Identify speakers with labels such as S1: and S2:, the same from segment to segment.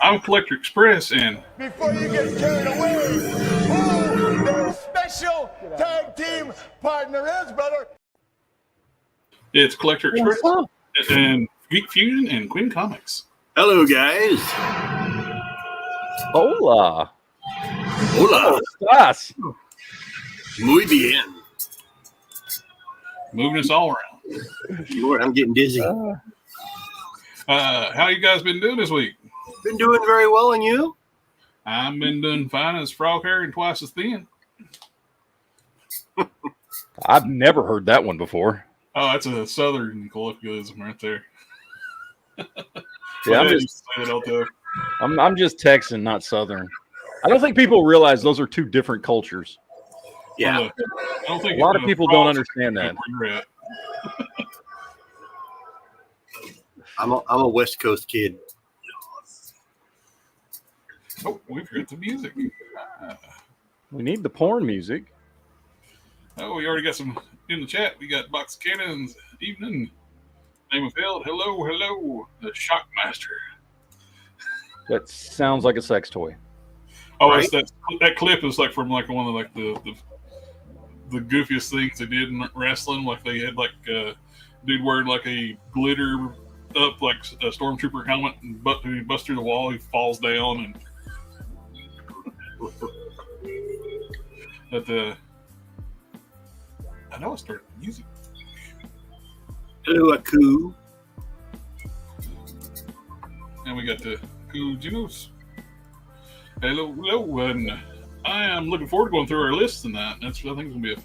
S1: I'm Collector Express, and
S2: Before you get carried away, who their special tag team partner is, brother.
S1: it's Collector Express and Geek Fusion and Queen Comics.
S3: Hello, guys.
S4: Hola.
S3: Hola.
S4: Estás?
S3: Muy bien.
S1: Moving us all around.
S3: Lord, I'm getting dizzy.
S1: How you guys been doing this week?
S3: Been doing very well, and you?
S1: I've been doing fine as frog hair and twice as thin.
S4: I've never heard that one before.
S1: Oh, that's a southern colloquialism right there.
S4: Yeah, I'm just Texan, not Southern. I don't think people realize those are two different cultures.
S3: Yeah.
S1: I don't think
S4: A lot of people don't understand that.
S3: I'm a West Coast kid.
S1: Oh, we forgot the music.
S4: We need the porn music.
S1: Oh, we already got some in the chat. We got Box Cannons, evening. Name of Field, hello. The Shockmaster.
S4: That sounds like a sex toy.
S1: Oh,
S3: Right?
S1: that clip is like from like one of like the goofiest things they did in wrestling. Like they had like dude wearing like a glitter up like a stormtrooper helmet, and he busts through the wall. He falls down, and I know I started music.
S3: Hello, Aku.
S1: And we got the Cool Juice. Hello, and I am looking forward to going through our list tonight. I think it's going to be a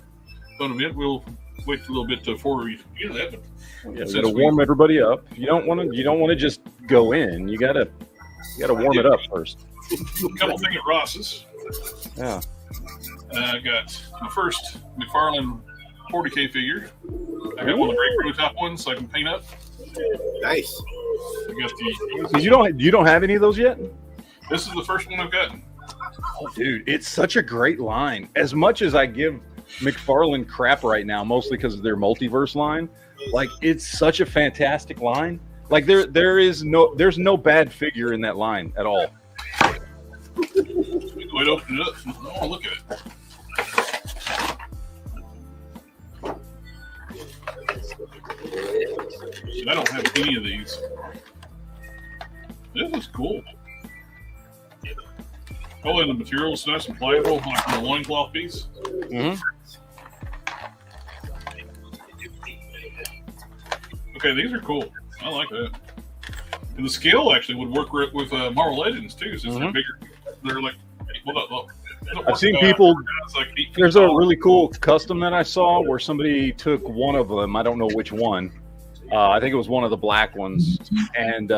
S1: fun event. We'll wait a little bit before we do that. But
S4: Yeah, you got to warm everybody up. You don't want to just go in. You got to warm it up first.
S1: A couple things at Ross's.
S4: Yeah.
S1: I got my first McFarlane 40K figure. I got one of the great prototype ones so I can paint up.
S3: Nice.
S1: I got
S4: So you don't have any of those yet?
S1: This is the first one I've gotten.
S4: Oh, dude, it's such a great line. As much as I give McFarlane crap right now, mostly because of their multiverse line, like it's such a fantastic line. Like there's no bad figure in that line at all.
S1: Go ahead and open it up. Oh, look at it. I don't have any of these. This is cool. Oh, and the material's nice and pliable, like from the loincloth piece.
S4: Mm-hmm.
S1: Okay, these are cool. I like that. And the scale actually would work with Marvel Legends too, since they're bigger. They're like,
S4: I've seen people.
S1: Like
S4: There's a really cool custom that I saw where somebody took one of them. I don't know which one. I think it was one of the black ones, and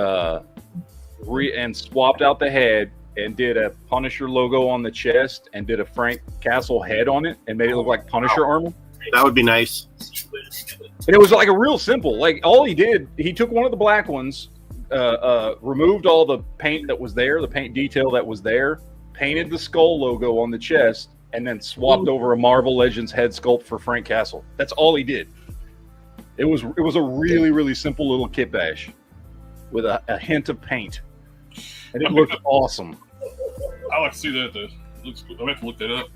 S4: swapped out the head and did a Punisher logo on the chest and did a Frank Castle head on it and made it look like Punisher armor.
S3: That would be nice.
S4: And it was like a real simple. Like all he did, he took one of the black ones, removed all the paint that was there, the paint detail that was there, painted the skull logo on the chest, and then swapped over a Marvel Legends head sculpt for Frank Castle. That's all he did. It was a really, really simple little kit bash with a hint of paint. And it looked awesome.
S1: I like to see that. It looks cool. I have to look that up.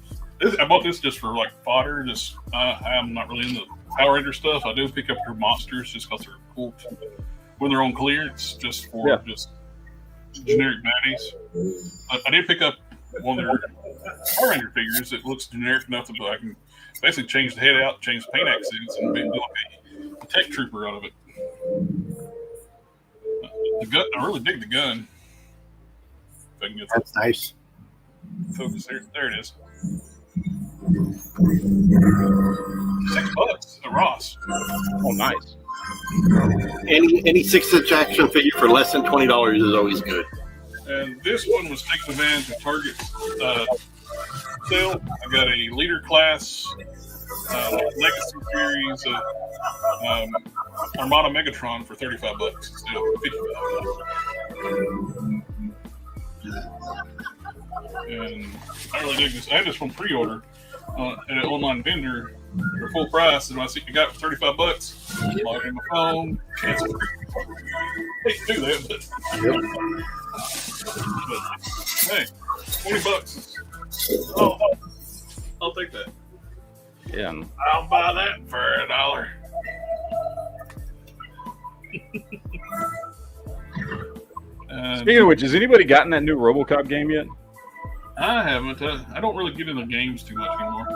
S1: I bought this just for like fodder. I'm not really into Power Ranger stuff. I do pick up their monsters just because they're cool when they're on clearance, just for just generic baddies. I did pick up one of their Power Ranger figures that looks generic enough that I can basically change the head out, change the paint accents, and do like a tech trooper out of it. The gun, I really dig the gun. If I can get
S3: That's nice.
S1: focus there it is. $6 at Ross.
S4: Oh, nice.
S3: Any 6-inch action figure for less than $20 is always good.
S1: And this one was taking advantage of Target's sale. I got a leader class legacy series Armada Megatron for $35 instead of $55. And I really dig this. I had this one pre-order at an online vendor for full price, and when I see you got it for $35, log in my phone, cancel. They can do that, but hey, $20. I'll take that.
S4: Yeah.
S1: I'll buy that for $1.
S4: Speaking of which, has anybody gotten that new RoboCop game yet?
S1: I haven't. I don't really get into games too much anymore.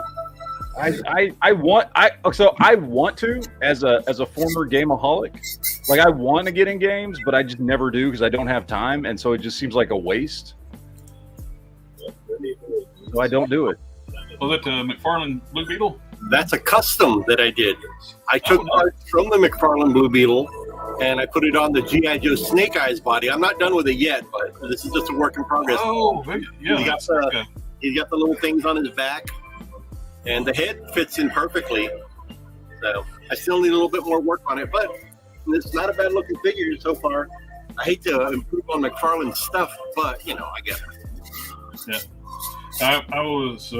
S4: I want to as a former gameaholic. Like I want to get in games, but I just never do because I don't have time, and so it just seems like a waste. So I don't do it.
S1: Was it McFarlane Blue Beetle?
S3: That's a custom that I did. I took parts from the McFarlane Blue Beetle and I put it on the G.I. Joe Snake Eyes body. I'm not done with it yet, but this is just a work in progress.
S1: Oh, yeah.
S3: He's got the little things on his back, and the head fits in perfectly. So I still need a little bit more work on it, but it's not a bad looking figure so far. I hate to improve on McFarlane's stuff, but I get it.
S1: Yeah, I was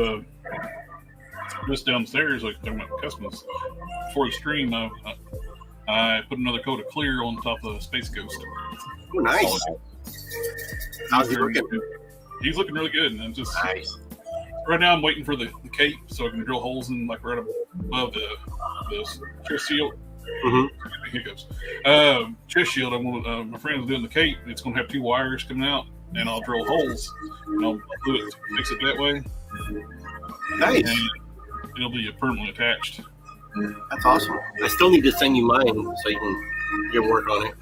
S1: just downstairs, like talking about customs before the stream. I put another coat of clear on top of the Space Ghost.
S3: Oh, nice. How's he looking?
S1: He's looking really good, and I'm just
S3: nice.
S1: Right now I'm waiting for the cape so I can drill holes in like right above the chest shield.
S3: Mm-hmm.
S1: Hiccups. Chest shield. My friend's doing the cape. It's going to have 2 wires coming out, and I'll drill holes. And I'll do it, fix it that way.
S3: Nice.
S1: And it'll be permanently attached.
S3: That's awesome. I still need to send you mine so you can get work on it.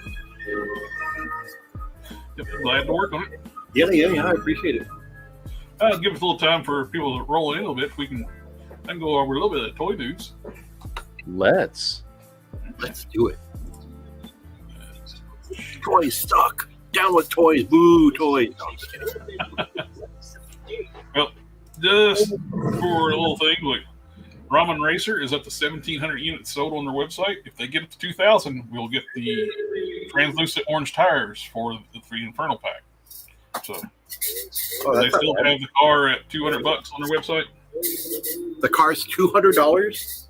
S1: Yep, glad to work on it.
S3: Yeah, I appreciate it.
S1: Give us a little time for people to roll in a little bit. I can go over a little bit of the toy news.
S4: Let's
S3: do it. Toys stuck. Down with toys. Boo, toys. No, I'm just kidding.
S1: Well, just for a little thing, like Ramen Racer is up to 1,700 units sold on their website. If they get it to 2,000, we'll get the translucent orange tires for the Infernal Pack. So they still have the car at $200 on their website.
S3: The car's $200.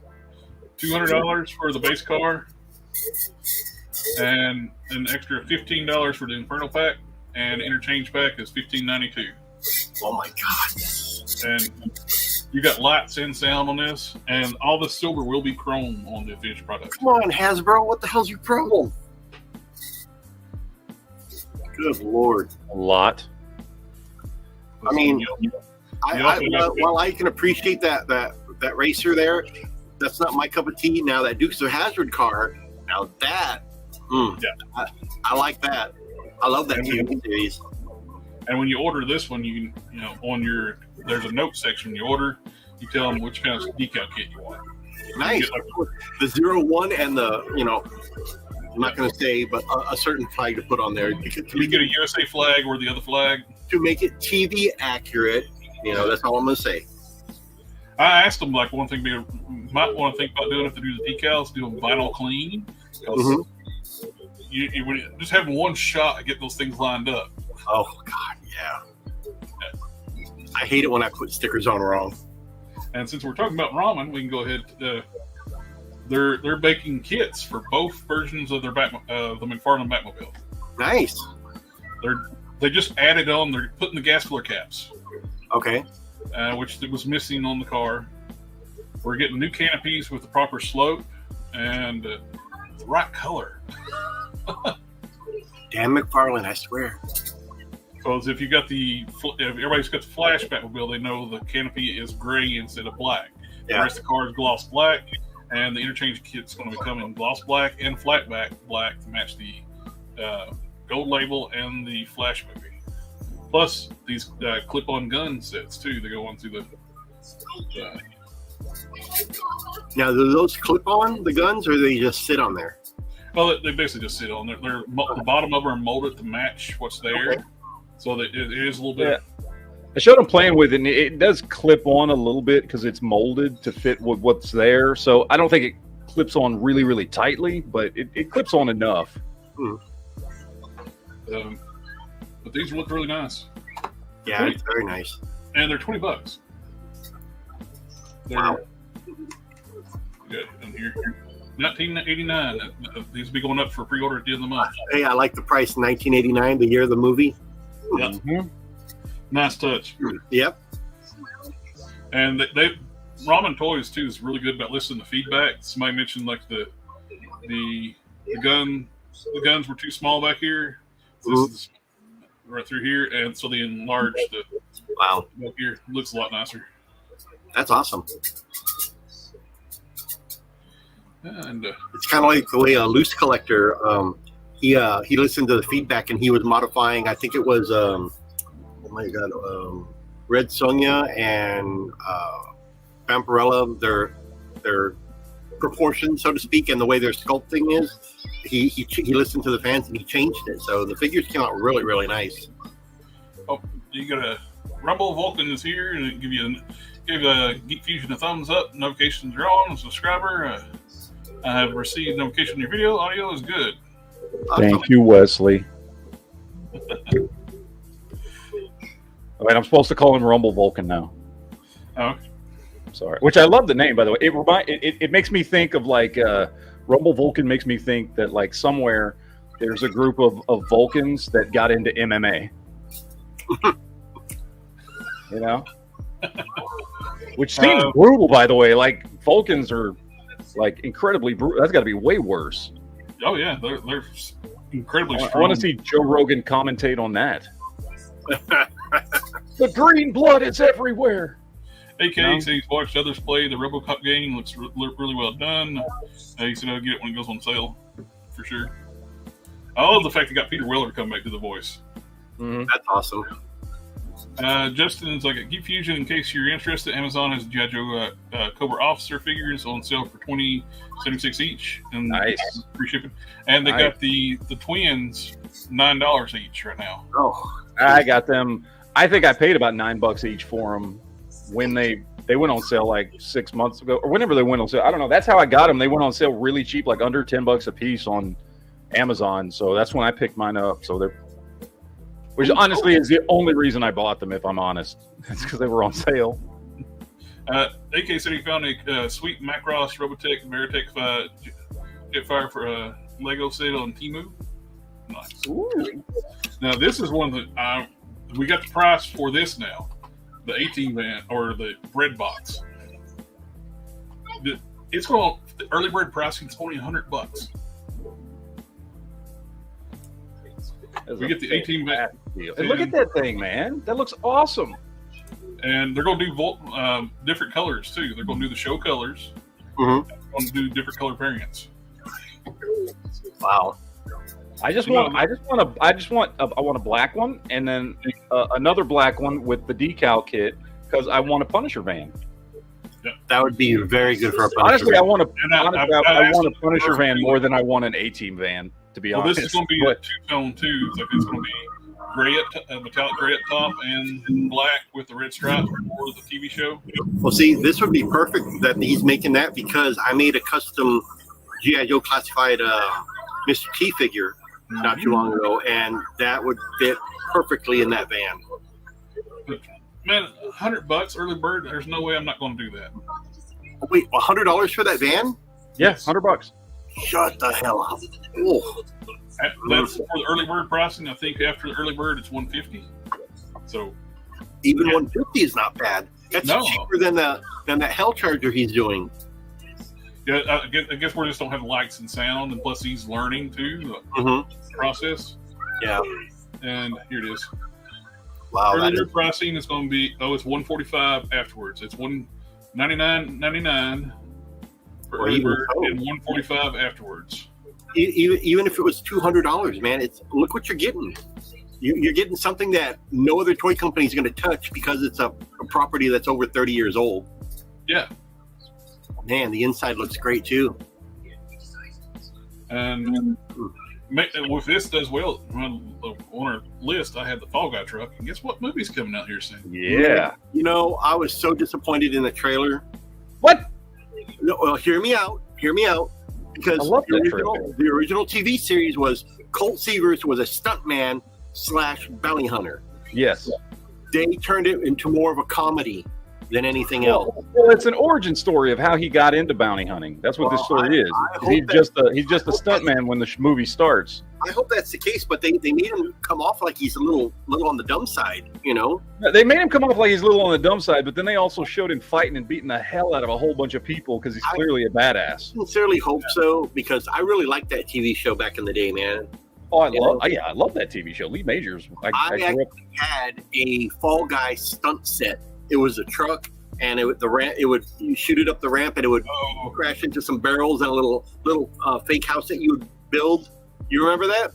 S1: $200 for the base car, and an extra $15 for the Infernal Pack, and interchange pack is $15.92.
S3: Oh my god!
S1: And you got lights and sound on this, and all the silver will be chrome on the finished product.
S3: Come on, Hasbro, what the hell's your problem? Good lord!
S4: A lot.
S3: I mean, while I can appreciate that racer there, that's not my cup of tea. Now that Dukes of Hazzard car, now that, I like that. I love that TV series.
S1: And when you order this one, you there's a note section. You order, you tell them which kind of decal kit you want.
S3: Nice. The 01 and the I'm not going to say, but a certain flag to put on there.
S1: You get a USA flag or the other flag
S3: to make it TV accurate. That's all I'm going to say.
S1: I asked them one thing you might want to think about doing if they do the decals, do them vinyl clean. You just having one shot at getting those things lined up.
S3: Oh God, yeah. I hate it when I put stickers on wrong.
S1: And since we're talking about ramen, we can go ahead. They're baking kits for both versions of their the McFarlane Batmobile.
S3: Nice.
S1: They just added on. They're putting the gas filler caps.
S3: Okay.
S1: Which was missing on the car. We're getting new canopies with the proper slope and the right color.
S3: Damn McFarlane, I swear.
S1: Because if everybody's got the Flash Batmobile, they know the canopy is gray instead of black.
S3: Yeah.
S1: The rest of the car is gloss black, and the interchange kit's going to be coming gloss black and flat back black to match the gold label and the Flash movie. Plus these clip-on gun sets too. They go on through the.
S3: Now, do those clip on the guns, or do they just sit on there?
S1: Well, they basically just sit on there. The bottom of them are molded to match what's there,
S3: okay.
S1: So that it is a little bit.
S4: Yeah. I showed them playing with it, and it does clip on a little bit because it's molded to fit with what's there. So I don't think it clips on really, really tightly, but it clips on enough.
S1: But these look really nice.
S3: Yeah, it's very nice.
S1: And they're $20.
S3: Wow.
S1: Yeah, in here. 1989. These will be going up for pre-order at the end of the month.
S3: Hey, I like the price. 1989, the year of the movie.
S1: Yep.
S4: Mhm.
S1: Nice touch.
S3: Yep.
S1: And they Ramen Toys too is really good about listening to feedback. Somebody mentioned like the guns were too small back here. So this is right through here, and so they enlarged the
S3: Wow,
S1: back here. It looks a lot nicer.
S3: that's awesome.
S1: And
S3: It's kind of like the way a loose collector. He listened to the feedback and he was modifying. I think it was Red Sonja and Vampirella. Their proportions, so to speak, and the way their sculpting is. He listened to the fans and he changed it. So the figures came out really, really nice.
S1: oh, you got a Rumble Vulcan is here, and give Geek Fusion a thumbs up. Notifications are on. A subscriber. I have received notification on your video. Audio is good.
S4: Thank you, Wesley. Wait, I'm supposed to call him Rumble Vulcan now.
S1: Oh,
S4: Sorry, which I love the name, by the way. It makes me think of like Rumble Vulcan makes me think that like somewhere there's a group of Vulcans that got into MMA. You know, which seems brutal, by the way. Like Vulcans are like incredibly brutal. That's got to be way worse.
S1: oh yeah, they're incredibly
S4: I
S1: strong.
S4: want to see Joe Rogan commentate on that. The green blood is everywhere.
S1: AK
S4: No.
S1: said he's watched others play the RoboCop game. Looks really well done. He said I'll get it when it goes on sale, for sure. I love the fact they got Peter Weller to come back to the voice.
S3: That's awesome.
S1: Justin's like, at Geek Fusion, in case you're interested, Amazon has G.I. Joe Cobra Officer figures on sale for $20.76 each. And
S4: Nice.
S1: free shipping. And they got the twins $9 each right now.
S3: Oh,
S4: I got them. I think I paid about $9 each for them when they went on sale like 6 months ago or whenever they went on sale. I don't know. That's how I got them. They went on sale really cheap, like under $10 a piece on Amazon. So that's when I picked mine up. So they're, which honestly is the only reason I bought them, if I'm honest. It's because they were on sale.
S1: AK said he found a sweet Macross Robotech Veritech Jetfire for Lego sale on Temu. Nice.
S4: Ooh.
S1: Now this is one that we got the price for this now, the 18 van or the bread box. It's going the early bird pricing is only $100. We get the 18 van,
S4: And look at that thing, man. That looks awesome.
S1: and they're going to do different colors too. They're going to do the show colors.
S3: Mhm.
S1: They're going to do different color variants.
S3: wow.
S4: I want a black one and then another black one with the decal kit because I want a Punisher van.
S3: That would be very good for a Punisher.
S4: Honestly, I want
S1: And
S4: I want a Punisher van more than I want an A-Team van, to be
S1: Well,
S4: honest.
S1: this is going to be a two-tone too. Like it's going to be gray metallic gray at top and black with the red stripes for the TV show.
S3: Well, see, this would be perfect that he's making that because I made a custom G.I. Joe classified Mr. T figure not too long ago, and that would fit perfectly in that van.
S1: But, man, $100 early bird. There's no way I'm not going to do that.
S3: Wait, $100 for that van?
S4: Yeah, $100.
S3: Shut the hell up! Oh,
S1: That's for the early bird pricing. I think after the early bird, it's $150. So
S3: even
S1: Yeah.
S3: 150 is not bad. That's
S1: No.
S3: cheaper than that Hell Charger he's doing.
S1: yeah, I guess we just don't have lights and sound, and plus he's learning too the
S3: Mm-hmm.
S1: process.
S3: Yeah.
S1: And here it is.
S3: Wow.
S1: Early
S3: That is,
S1: bird pricing is going to be it's $145 afterwards. It's $199.99 for
S3: Or
S1: early
S3: even
S1: bird
S3: so.
S1: and $145 afterwards.
S3: even if it was $200, man, look what you're getting. You're getting something that no other toy company is going to touch because it's a property that's over 30 years old.
S1: Yeah,
S3: Man, the inside looks great too.
S1: and with this does well on our list. I had the Fall Guy truck, and guess what movie's coming out here soon?
S4: Yeah.
S3: You know, I was so disappointed in the trailer.
S4: What?
S3: No, well, hear me out. Because
S4: I love that
S3: the original TV series was Colt Seavers was a stuntman / bounty hunter.
S4: Yes.
S3: They turned it into more of a comedy. than anything else.
S4: Well, it's an origin story of how he got into bounty hunting. That's what this story is. He's just a stuntman when the movie starts.
S3: I hope that's the case, but they made him come off like he's a little on the dumb side, you know?
S4: They made him come off like he's a little on the dumb side, but then they also showed him fighting and beating the hell out of a whole bunch of people because he's clearly a badass.
S3: I sincerely hope so, because I really liked that TV show back in the day, man.
S4: Oh, I love that TV show. Lee Majors.
S3: I actually had a Fall Guy stunt set. It was a truck, and it would you shoot it up the ramp, and it would crash into some barrels and a little fake house that you would build. You remember that?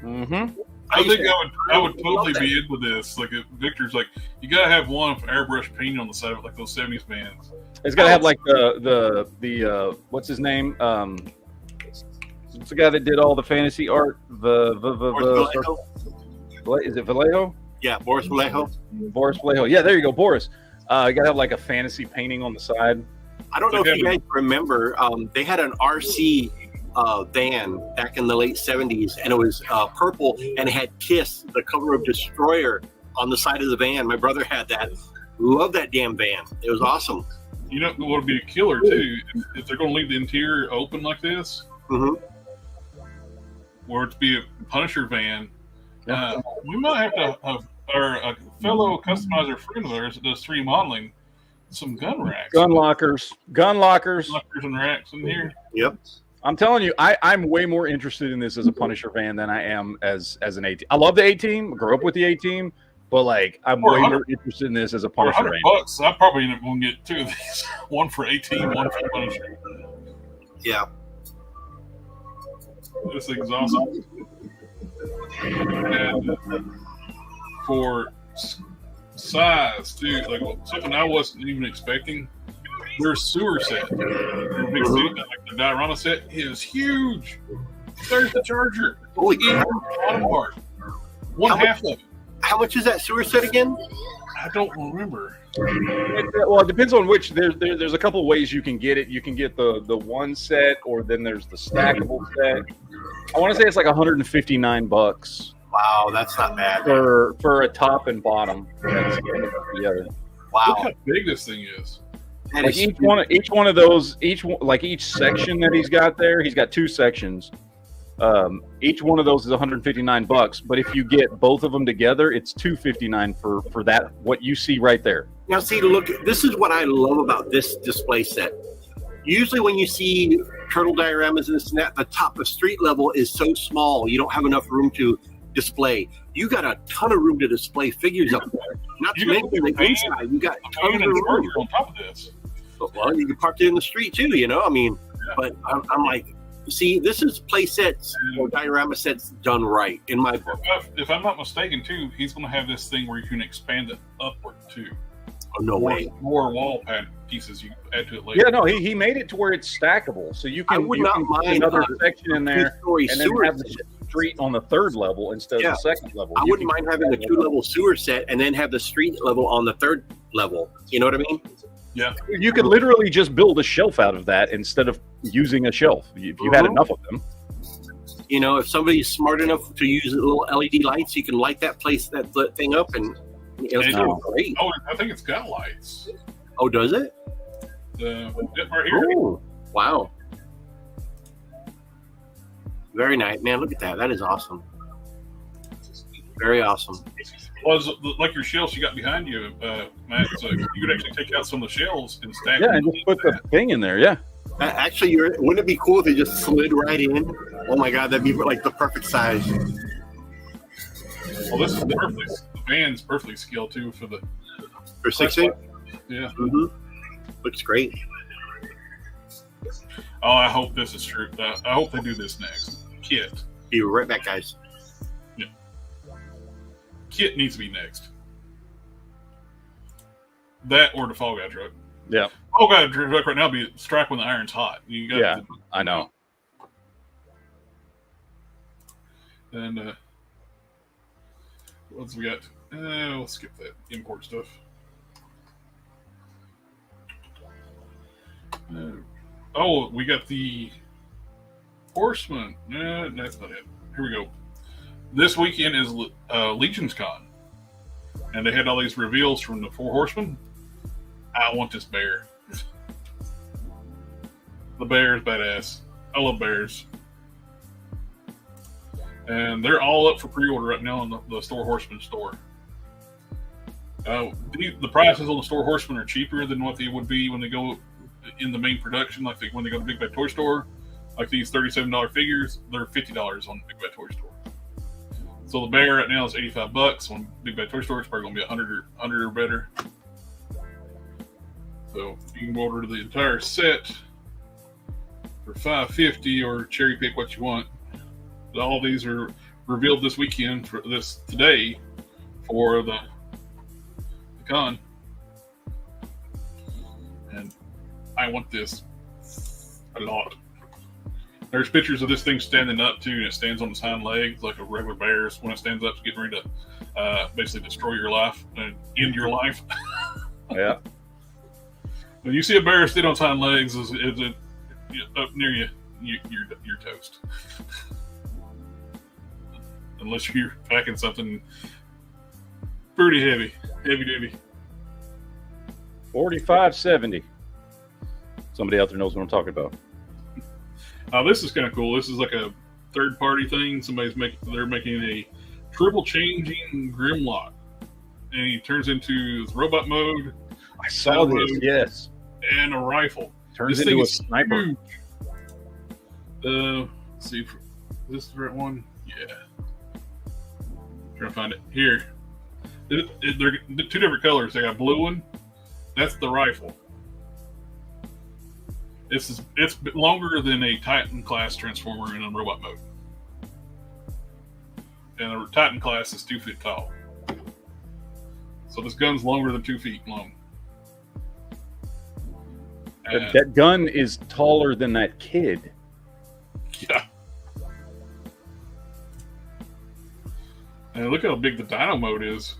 S4: Mm-hmm.
S1: I think I would totally be into this. Like, if Victor's like, you gotta have one with airbrush painting on the side of it, like those '70s bands.
S4: It's gotta have like the what's his name? It's the guy that did all the fantasy art. Is it Vallejo?
S3: Yeah, Boris Vallejo.
S4: Boris Vallejo. Yeah, there you go, Boris. You gotta have like a fantasy painting on the side.
S3: I don't know if you guys remember. They had an RC van back in the late '70s, and it was purple, and it had Kiss, the cover of Destroyer, on the side of the van. My brother had that. Love that damn van. It was awesome.
S1: You know what would be a killer too? If they're going to leave the interior open like this, or to be a Punisher van, we might have to have a fellow customizer friend of ours that does 3D modeling, some gun racks,
S4: gun lockers,
S1: and racks in here.
S3: Yep.
S4: I'm telling you, I'm way more interested in this as a Punisher fan than I am as an A-Team. I love the A-Team. I grew up with the A-Team, but like I'm way more interested in this as a Punisher fan.
S1: $100, I probably end up going to get two of these. One for A-Team, one for Punisher.
S3: Yeah.
S1: This thing's awesome. And for size too, like something I wasn't even expecting. Their sewer set, their big city, like the diorama set, is huge. There's the Charger.
S3: Holy
S1: crap! Bottom part, half of it.
S3: How much is that sewer set again?
S1: I don't remember.
S4: Well, it depends on which. There's a couple of ways you can get it. You can get the one set, or then there's the stackable set. I want to say it's like $159.
S3: Wow, that's not bad.
S4: For a top and bottom. That's the
S3: wow.
S1: Look how big this thing is.
S4: Like each one of those, each section that he's got there, he's got two sections. Each one of those is $159, but if you get both of them together, it's $259 for that. What you see right there.
S3: Now, see, look, this is what I love about this display set. Usually, when you see turtle dioramas and this and that, the street level is so small, you don't have enough room to display. You got a ton of room to display figures up there. Not to mention the inside, you got tons of room
S1: on top of this.
S3: Well, you can park it in the street too, you know. I mean, but I'm like, see, this is play sets or diorama sets done right in my book.
S1: If I'm not mistaken, too, he's going to have this thing where you can expand it upward too.
S3: Oh, no way!
S1: More wall pad pieces you add to it later.
S4: Yeah, no, he made it to where it's stackable, so you can.
S3: I would not mind
S4: another section in there, and then have the street on the third level instead of the second level.
S3: I wouldn't mind having a 2-level sewer set and then have the street level on the third level. You know what I mean?
S1: Yeah.
S4: You could literally just build a shelf out of that instead of using a shelf if you had enough of them.
S3: You know, if somebody's smart enough to use little LED lights, you can light that thing up, and it's great.
S1: Oh, I think it's got lights.
S3: Oh, does it?
S1: Right here.
S3: Ooh, wow. Very nice, man. Look at that. That is awesome. Very awesome.
S1: Well, like your shelves you got behind you, Matt. So you could actually take out some of the shelves and stack them.
S4: Yeah, and just put the thing in there. Yeah.
S3: Actually, wouldn't it be cool if they just slid right in? Oh my God, that'd be like the perfect size.
S1: Well, this is perfectly. The van's perfectly scaled too for
S3: 6-inch.
S1: Yeah.
S3: Mm-hmm. Looks great.
S1: Oh, I hope this is true. I hope they do this next. Kit.
S3: Be right back, guys.
S1: Yeah. Kit needs to be next. That or the Fall Guy truck.
S4: Yeah.
S1: Fall Guy truck right now be strike when the iron's hot. You got
S4: I know.
S1: And what's we got? We'll skip that import stuff. We got the Horseman. That's not it. Here we go. This weekend is Legion's Con, and they had all these reveals from the 4 Horsemen. I want this bear. The bear is badass. I love bears. And they're all up for pre-order right now in the Store Horseman store. The prices on the Store Horseman are cheaper than what they would be when they go in the main production, like when they go to Big Bad Toy Store. Like these $37 figures, they're $50 on Big Bad Toy Store. So the bear right now is $85. On Big Bad Toy Store, it's probably going to be 100 or better. So you can order the entire set for $550 or cherry pick what you want. All these are revealed this weekend today for the con. And I want this a lot. There's pictures of this thing standing up too, and it stands on its hind legs like a regular bear. When it stands up, it's getting ready to basically destroy your life and end your life.
S4: Yeah.
S1: When you see a bear stand on its hind legs, is it up near you, you're toast. Unless you're packing something pretty heavy duty.
S4: 45.70. Somebody out there knows what I'm talking about.
S1: This is kind of cool. This is like a third-party thing. They're making a triple changing Grimlock, and he turns into robot mode.
S4: I saw this.
S1: Mode,
S4: yes,
S1: and a rifle.
S4: Turns into a sniper.
S1: Huge. Let's see, is this the right one? Yeah. Trying to find it here. They're two different colors. They got a blue one. That's the rifle. It's longer than a Titan class transformer in a robot mode, and the Titan class is 2 feet tall. So this gun's longer than 2 feet long.
S4: That gun is taller than that kid.
S1: Yeah. And look how big the Dino mode is.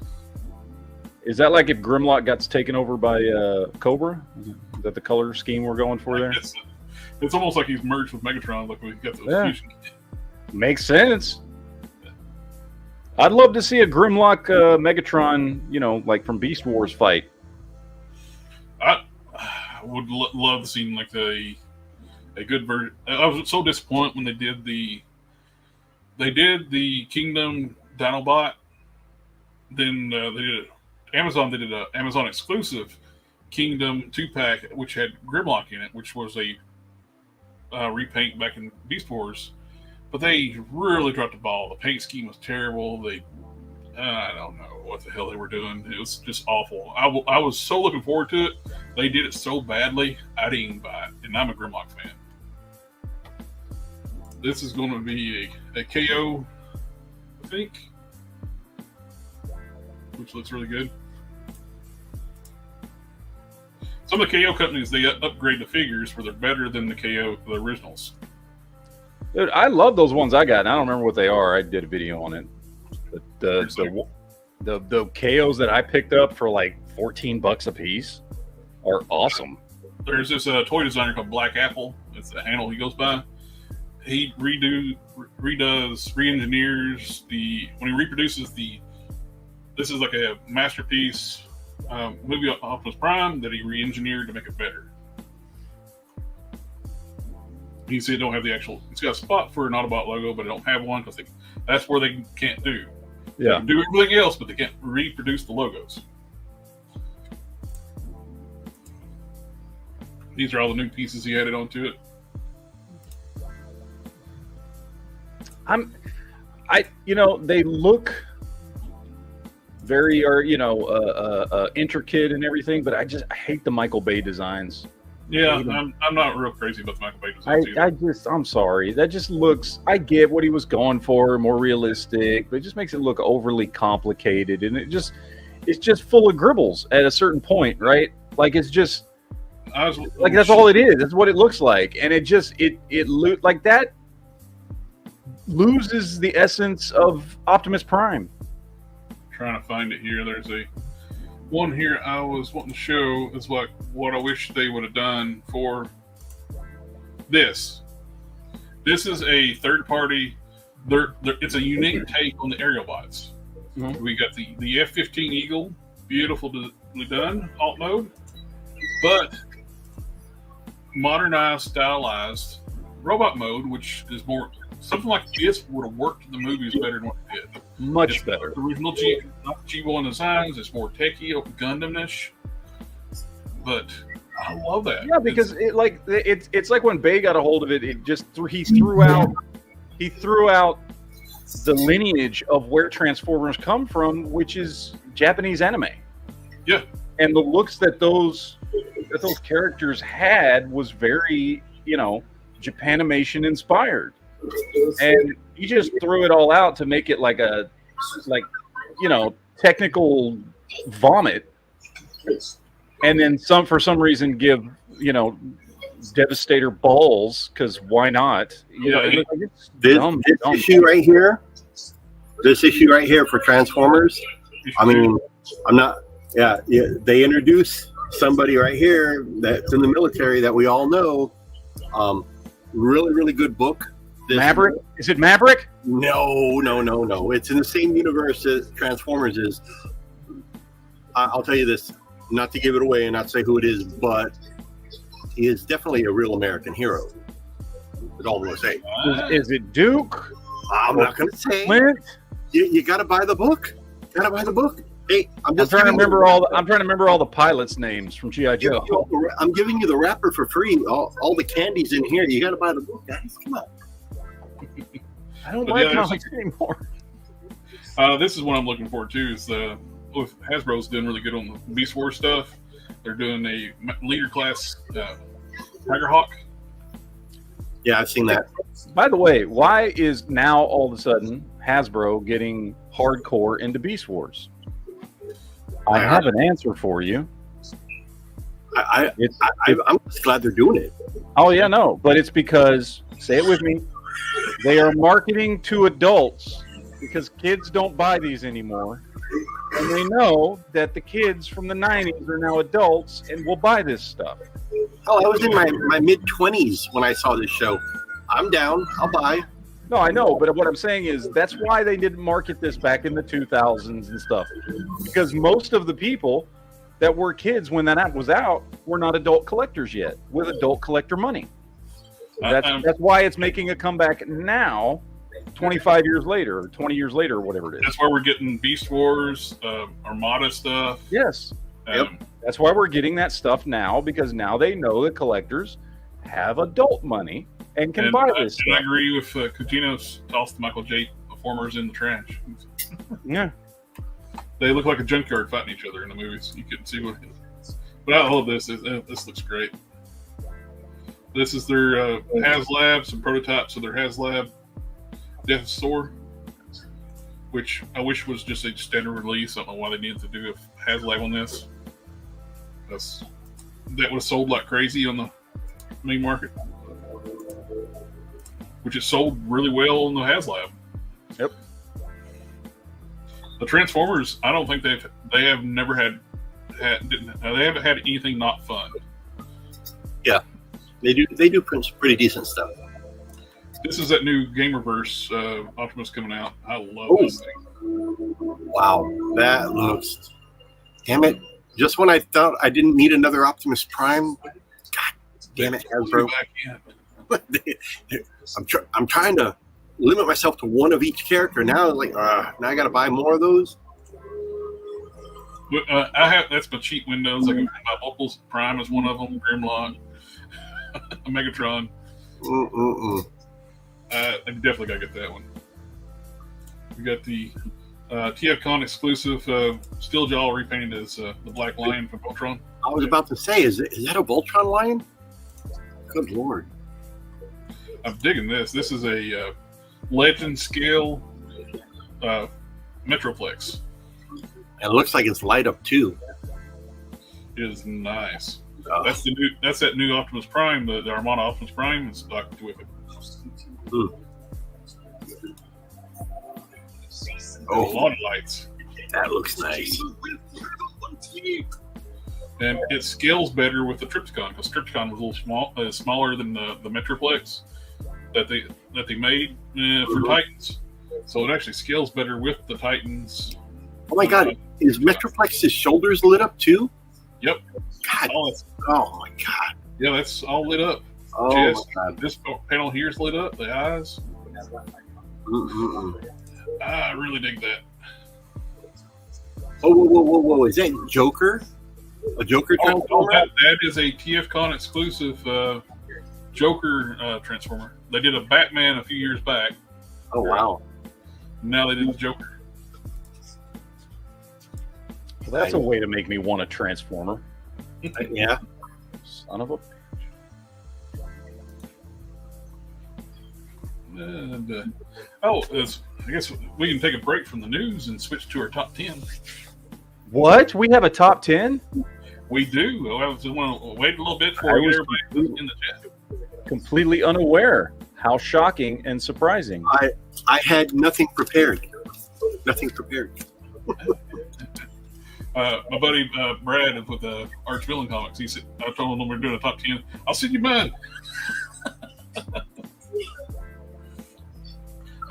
S4: Is that like if Grimlock got taken over by Cobra? Is that the color scheme we're going for there?
S1: It's almost like he's merged with Megatron. Like we've got the fusion.
S4: Makes sense. I'd love to see a Grimlock Megatron, like from Beast Wars fight.
S1: I would love to see like a good version. I was so disappointed when they did the Kingdom Dinobot. Then Amazon did an Amazon exclusive Kingdom 2-pack, which had Grimlock in it, which was a repaint back in Beast Wars. But they really dropped the ball. The paint scheme was terrible. I don't know what the hell they were doing. It was just awful. I was so looking forward to it. They did it so badly, I didn't even buy it. And I'm a Grimlock fan. This is going to be a KO, I think, which looks really good. Some of the KO companies, they upgrade the figures where they're better than the originals.
S4: Dude, I love those ones I got. And I don't remember what they are. I did a video on it. But the KOs that I picked up for like $14 a piece are awesome.
S1: There's this toy designer called Black Apple. It's the handle he goes by. He re-engineers when he reproduces this is like a masterpiece movie Optimus Prime that he re-engineered to make it better. He said don't have the actual. It's got a spot for an Autobot logo, but it don't have one because that's where they can't do.
S4: Yeah,
S1: they can do everything else, but they can't reproduce the logos. These are all the new pieces he added onto it.
S4: They look very intricate and everything, but I hate the Michael Bay designs.
S1: Yeah, I'm not real crazy about the Michael Bay designs either.
S4: I'm sorry. That just looks, I get what he was going for, more realistic, but it just makes it look overly complicated, and it's just full of gribbles at a certain point, right? Like it's just that's all it is. That's what it looks like, and it like that loses the essence of Optimus Prime.
S1: Trying to find it here. There's a one here I was wanting to show. Is like what I wish they would have done for this. This is a third party. It's a unique take on the Aerobots. Mm-hmm. We got the F-15 Eagle, beautifully done, alt mode. but modernized, stylized robot mode, which is more something like this would have worked in the movies better than what it did.
S4: Much
S1: It's
S4: better.
S1: The original not G1 designs. It's more techie, Gundam-ish. But I love that.
S4: Yeah, because it's like when Bay got a hold of it. It just he threw out the lineage of where Transformers come from, which is Japanese anime.
S1: Yeah.
S4: And the looks that those characters had was very, Japanimation inspired. And he just threw it all out to make it technical vomit. And then for some reason give, Devastator balls, because why not? It's
S3: This
S4: dumb.
S3: issue right here, for Transformers. I mean, I'm not. Yeah. They introduce somebody right here that's in the military that we all know. Really, really good book.
S4: Maverick? Is it Maverick?
S3: No. It's in the same universe that Transformers is. I'll tell you this, not to give it away and not say who it is, but he is definitely a real American hero. That's all I'm going to say.
S4: Is it Duke?
S3: I'm not going to say.
S4: Clint?
S3: You got to buy the book. Hey, I'm
S4: I'm trying to remember all the pilots' names from G.I. Joe.
S3: I'm giving you the wrapper for free. All the candies in here. You got to buy the book, guys. Come on.
S4: I don't
S1: But
S4: like
S1: yeah,
S4: comics anymore.
S1: This is what I'm looking for too. Is Hasbro's doing really good on the Beast Wars stuff. They're doing a leader class Tigerhawk.
S3: Yeah, I've seen that.
S4: By the way, why is now all of a sudden Hasbro getting hardcore into Beast Wars? I have an answer for you.
S3: I'm just glad they're doing it.
S4: Oh yeah, no, but it's because, say it with me, they are marketing to adults because kids don't buy these anymore. And they know that the kids from the 90s are now adults and will buy this stuff.
S3: Oh, I was in my mid-20s when I saw this show. I'm down. I'll buy.
S4: No, I know, but what I'm saying is that's why they didn't market this back in the 2000s and stuff. Because most of the people that were kids when that app was out were not adult collectors yet with adult collector money. That's why it's making a comeback now, 25 years later, or 20 years later, or whatever it is.
S1: That's why we're getting Beast Wars, Armada stuff.
S4: Yes. That's why we're getting that stuff now, because now they know the collectors have adult money and can buy this
S1: And I
S4: stuff.
S1: agree with Coutinho's toss the Michael J. performers in the trash.
S4: Yeah.
S1: They look like a junkyard fighting each other in the movies. You couldn't see what. But I love this. This looks great. This is their HasLab, some prototypes of their HasLab Death Store, which I wish was just a standard release. I don't know why they needed to do a HasLab on this. That would have sold like crazy on the main market, which it sold really well on the HasLab.
S4: Yep.
S1: The Transformers, I don't think they have never had they haven't had anything not fun.
S3: Yeah, they do pretty decent stuff.
S1: This is that new Gamerverse Optimus coming out. I love this thing.
S3: Wow, that looks. Damn it! Just when I thought I didn't need another Optimus Prime, God damn it, Hasbro. I'm trying to limit myself to one of each character. Now, now I got to buy more of those.
S1: That's my cheat windows. I can buy Opals Prime is one of them. Grimlock, Megatron. I definitely gotta get that one. We got the TFCon exclusive Steeljaw repainted as the Black Lion from Voltron.
S3: I was about to say, is that a Voltron lion? Good lord!
S1: I'm digging this. This is a legend scale Metroplex.
S3: And it looks like it's light up too.
S1: It is nice. That's that new Optimus Prime, the Armada Optimus Prime is stocked with it.
S3: Oh,
S1: a lot of lights.
S3: That looks nice.
S1: And it scales better with the Trypticon, because Trypticon was a little smaller than the Metroplex that they made for Titans. So it actually scales better with the Titans.
S3: Oh my God! Is Metroplex's shoulders lit up too?
S1: Yep.
S3: God. Oh my God.
S1: Yeah, that's all lit up.
S3: Oh
S1: Chest,
S3: my God.
S1: this panel here is lit up. The eyes.
S3: Mm-mm-mm.
S1: I really dig that.
S3: Oh, whoa! Is that Joker? A Joker transformer?
S1: That is a TFCon exclusive Joker transformer. They did a Batman a few years back.
S3: Oh wow!
S1: Now they did the Joker.
S4: Well, that's a way to make me want a transformer.
S3: Yeah.
S4: Son of a.
S1: And, I guess we can take a break from the news and switch to our top 10.
S4: What? We have a top 10?
S1: We do. I just want to wait a little bit for everybody in the chat.
S4: Completely unaware. How shocking and surprising.
S3: I had nothing prepared. Nothing prepared.
S1: My buddy Brad with Arch Villain Comics, he said, I told him when we're doing a top 10, I'll send you mine.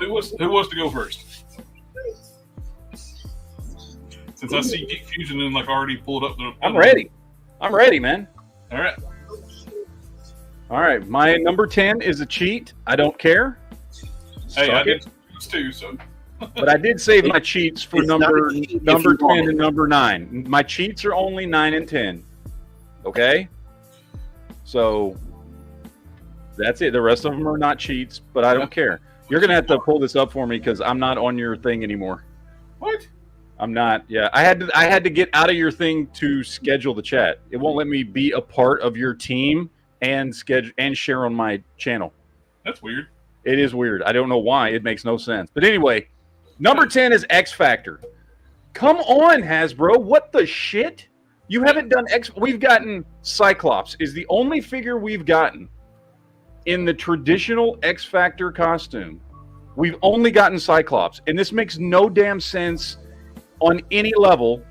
S1: Who was to go first? Since I see Geek Fusion and already pulled up the.
S4: I'm ready. I'm ready, man.
S1: All right.
S4: All right. My number 10 is a cheat. I don't care.
S1: Hey, I did cheats too, so.
S4: But I did save my cheats for number 10 and number 9. My cheats are only 9 and 10. Okay? So that's it. The rest of them are not cheats, but I don't care. You're going to have to pull this up for me because I'm not on your thing anymore.
S1: What?
S4: I'm not. Yeah, I had to get out of your thing to schedule the chat. It won't let me be a part of your team and schedule and share on my channel.
S1: That's weird.
S4: It is weird. I don't know why. It makes no sense. But anyway, number 10 is X Factor. Come on, Hasbro. What the shit? You haven't done X. We've gotten Cyclops is the only figure we've gotten in the traditional X Factor costume. We've only gotten Cyclops, and this makes no damn sense on any level.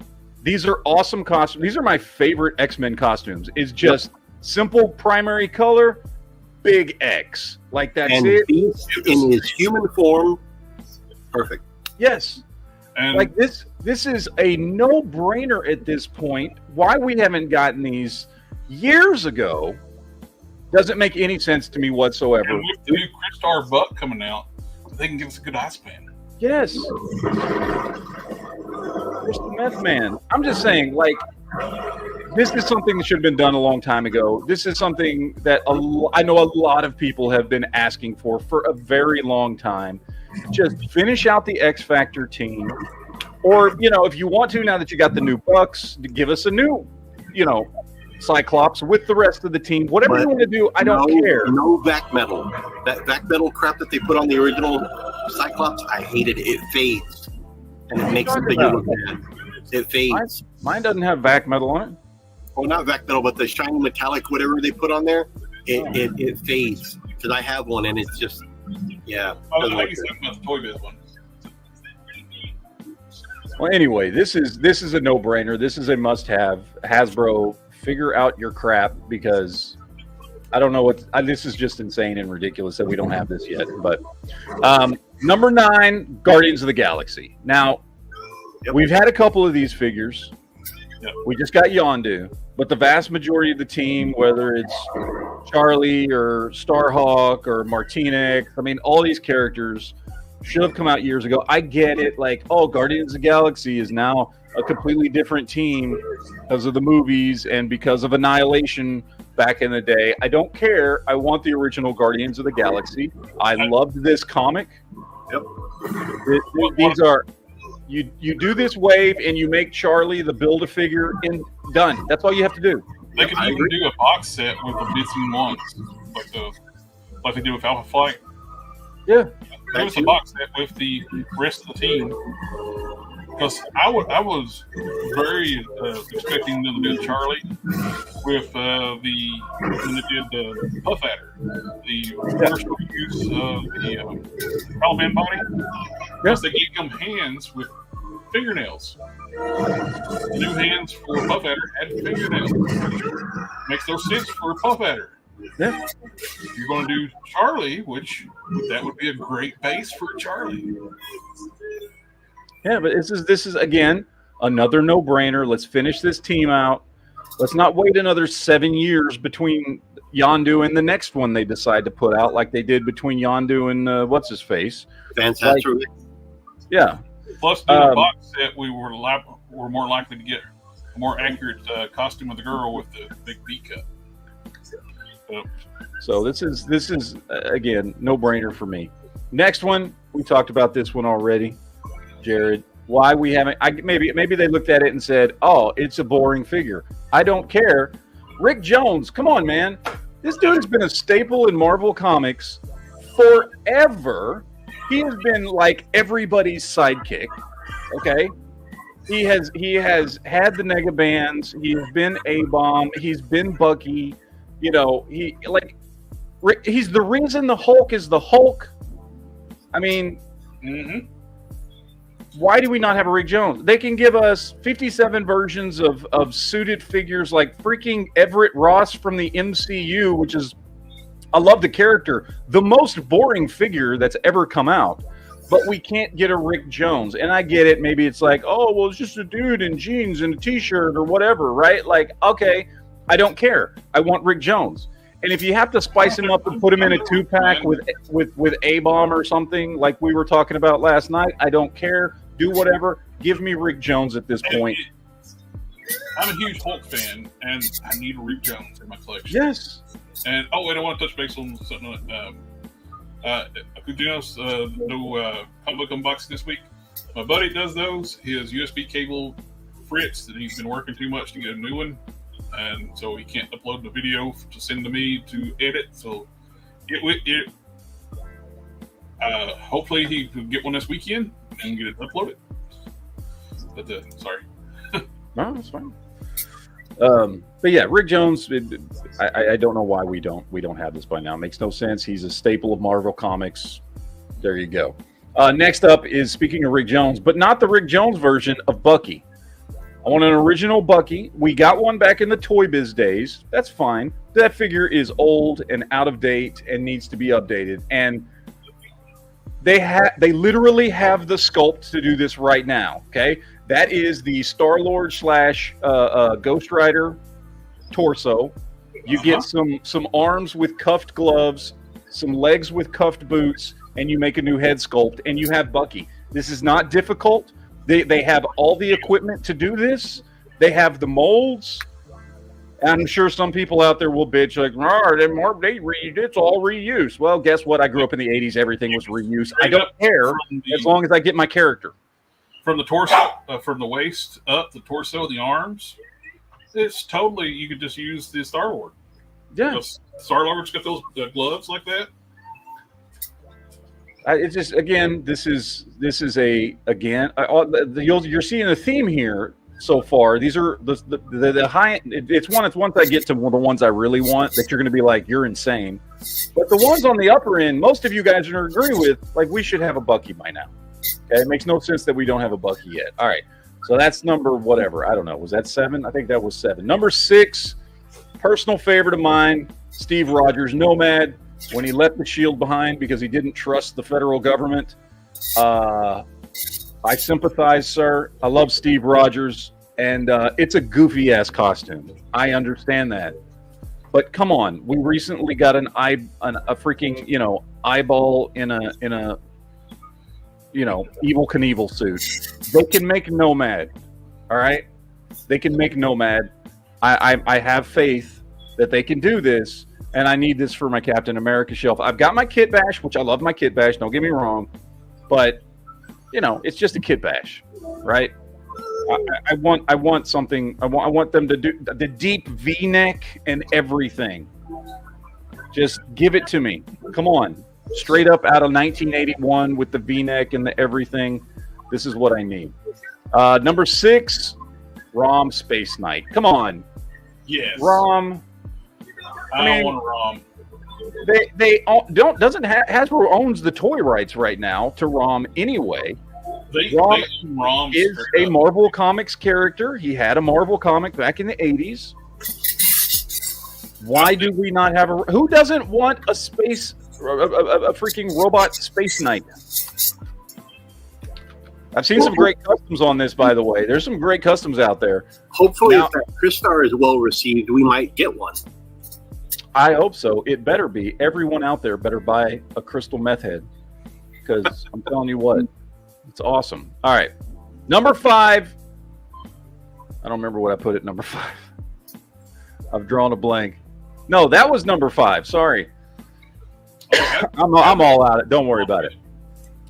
S4: These are awesome costumes. These are my favorite X-Men costumes. It's just simple primary color, big X. Like that's
S3: and
S4: it.
S3: Beast in his human form, perfect.
S4: Yes.
S1: And
S4: Like this is a no-brainer at this point. Why we haven't gotten these years ago doesn't make any sense to me whatsoever.
S1: and with the new Crystar Buck coming out, they can give us a good ice pan.
S4: Yes. Mr. Meth Man. I'm just saying, like, this is something that should have been done a long time ago. This is something that I know a lot of people have been asking for a very long time. Just finish out the X Factor team. Or, if you want to, now that you got the new Bucks, give us a new, Cyclops with the rest of the team. Whatever you want to do, I don't care.
S3: No vac metal. That vac metal crap that they put on the original Cyclops, I hated it. It fades. And it makes the figure look bad. It fades.
S4: Mine doesn't have vac metal on it.
S3: Well, not vac metal, but the shiny metallic, whatever they put on there, it fades. Because I have one, and it's just, yeah.
S1: I think he's talking about the Toy Biz one.
S4: Well, anyway, this is a no-brainer. This is a must-have. Hasbro, figure out your crap because I don't know this is just insane and ridiculous that we don't have this yet. But number 9, Guardians of the Galaxy. Now, we've had a couple of these figures.
S1: Yep.
S4: We just got Yondu, but the vast majority of the team, whether it's Charlie or Starhawk or Martinex, I mean, all these characters should have come out years ago. I get it. Like, Guardians of the Galaxy is now a completely different team because of the movies and because of Annihilation back in the day. I don't care. I want the original Guardians of the Galaxy. I loved this comic.
S3: Yep.
S4: These are you do this wave and you make Charlie the Build-A-Figure and done. That's all you have to do.
S1: They could even do a box set with the missing ones, like they did with Alpha Flight.
S4: Yeah.
S1: Give us a box set with the rest of the team. Because I was very expecting them to do Charlie with when they did the Puff Adder, the first use of the Taliban body. Because they gave them hands with fingernails. The new hands for Puff Adder had fingernails. Makes no sense for a Puff Adder.
S4: Yeah.
S1: You're going to do Charlie, that would be a great base for Charlie.
S4: Yeah, but this is again another no-brainer. Let's finish this team out. Let's not wait another 7 years between Yondu and the next one they decide to put out, like they did between Yondu and what's his face.
S3: Fantastic.
S4: Yeah.
S1: Plus, doing a box set, we were more likely to get a more accurate costume of the girl with the big V cut.
S4: So this is again no brainer for me. Next one, we talked about this one already, Jared. Why we haven't? Maybe they looked at it and said, "Oh, it's a boring figure." I don't care. Rick Jones, come on, man. This dude has been a staple in Marvel Comics forever. He has been like everybody's sidekick. Okay, he has had the Nega Bands. He's been A-Bomb. He's been Bucky. You know, he's the reason the Hulk is the Hulk. I mean, why do we not have a Rick Jones? They can give us 57 versions of suited figures like freaking Everett Ross from the MCU, which is, I love the character, the most boring figure that's ever come out. But we can't get a Rick Jones. And I get it. Maybe it's like, oh, well, it's just a dude in jeans and a T-shirt or whatever, right? Like, okay, I don't care. I want Rick Jones. And if you have to spice him up and put him in a 2-pack with A-Bomb or something like we were talking about last night, I don't care. Do whatever. Give me Rick Jones at this point.
S1: I'm a huge Hulk fan, and I need a Rick Jones in my collection.
S4: Yes.
S1: And wait, I want to touch base on something. Akudinos, no comic book unboxing this week. My buddy does those. His USB cable frits, and he's been working too much to get a new one, and so he can't upload the video to send to me to edit. So hopefully he can get one this weekend and get it uploaded. But sorry.
S4: No, that's fine. But yeah, Rick Jones. I don't know why we don't have this by now. It makes no sense. He's a staple of Marvel Comics. There you go. Next up is, speaking of Rick Jones, but not the Rick Jones version of Bucky. I want an original Bucky. We got one back in the Toy Biz days. That's fine. That figure is old and out of date and needs to be updated. And they literally have the sculpt to do this right now. Okay, that is the Star-Lord / Ghost Rider torso. You get some arms with cuffed gloves, some legs with cuffed boots, and you make a new head sculpt, and you have Bucky. This is not difficult. They have all the equipment to do this. They have the molds. I'm sure some people out there will bitch like, it's all reuse. Well, guess what? I grew up in the 80s. Everything was reuse. I don't care as long as I get my character.
S1: From the torso, from the waist up, the torso, the arms, it's totally, you could just use the Star-Lord.
S4: Yeah.
S1: Star-Lord's got those gloves like that.
S4: It's just, again, this is you're seeing a theme here so far. These are the high. It's once I get to the ones I really want that you're going to be like, you're insane. But the ones on the upper end, most of you guys are agree with, like, we should have a Bucky by now. Okay, it makes no sense that we don't have a Bucky yet. All right, so that's number whatever. I don't know. Was that 7? I think that was 7. Number 6, personal favorite of mine, Steve Rogers, Nomad. When he left the Shield behind because he didn't trust the federal government. I sympathize, sir. I love Steve Rogers, and it's a goofy-ass costume. I understand that. But come on, we recently got a freaking, eyeball in a Evel Knievel suit. They can make Nomad, all right? They can make Nomad. I have faith that they can do this. And I need this for my Captain America shelf. I've got my Kit Bash, which I love my Kit Bash. Don't get me wrong, but it's just a Kit Bash, right? I want something. I want them to do the deep V-neck and everything. Just give it to me. Come on, straight up out of 1981 with the V-neck and the everything. This is what I need. Number 6, Rom Space Knight. Come on,
S1: yes,
S4: Rom.
S1: I don't want a ROM.
S4: They doesn't Hasbro owns the toy rights right now to ROM anyway. ROM is a Marvel Comics character. He had a Marvel comic back in the 80s. Why do we not have who doesn't want a freaking robot Space Knight? I've seen some great customs on this, by the way. There's some great customs out there.
S3: Hopefully,
S4: Now-
S3: if that Crystar is well received, we might get one.
S4: I hope so. It better be. Everyone out there better buy a crystal meth head, because I'm telling you what, it's awesome. All right, number 5. I don't remember what I put at number 5. I've drawn a blank. No, that was number 5. Sorry, I'm all out. Don't worry about it.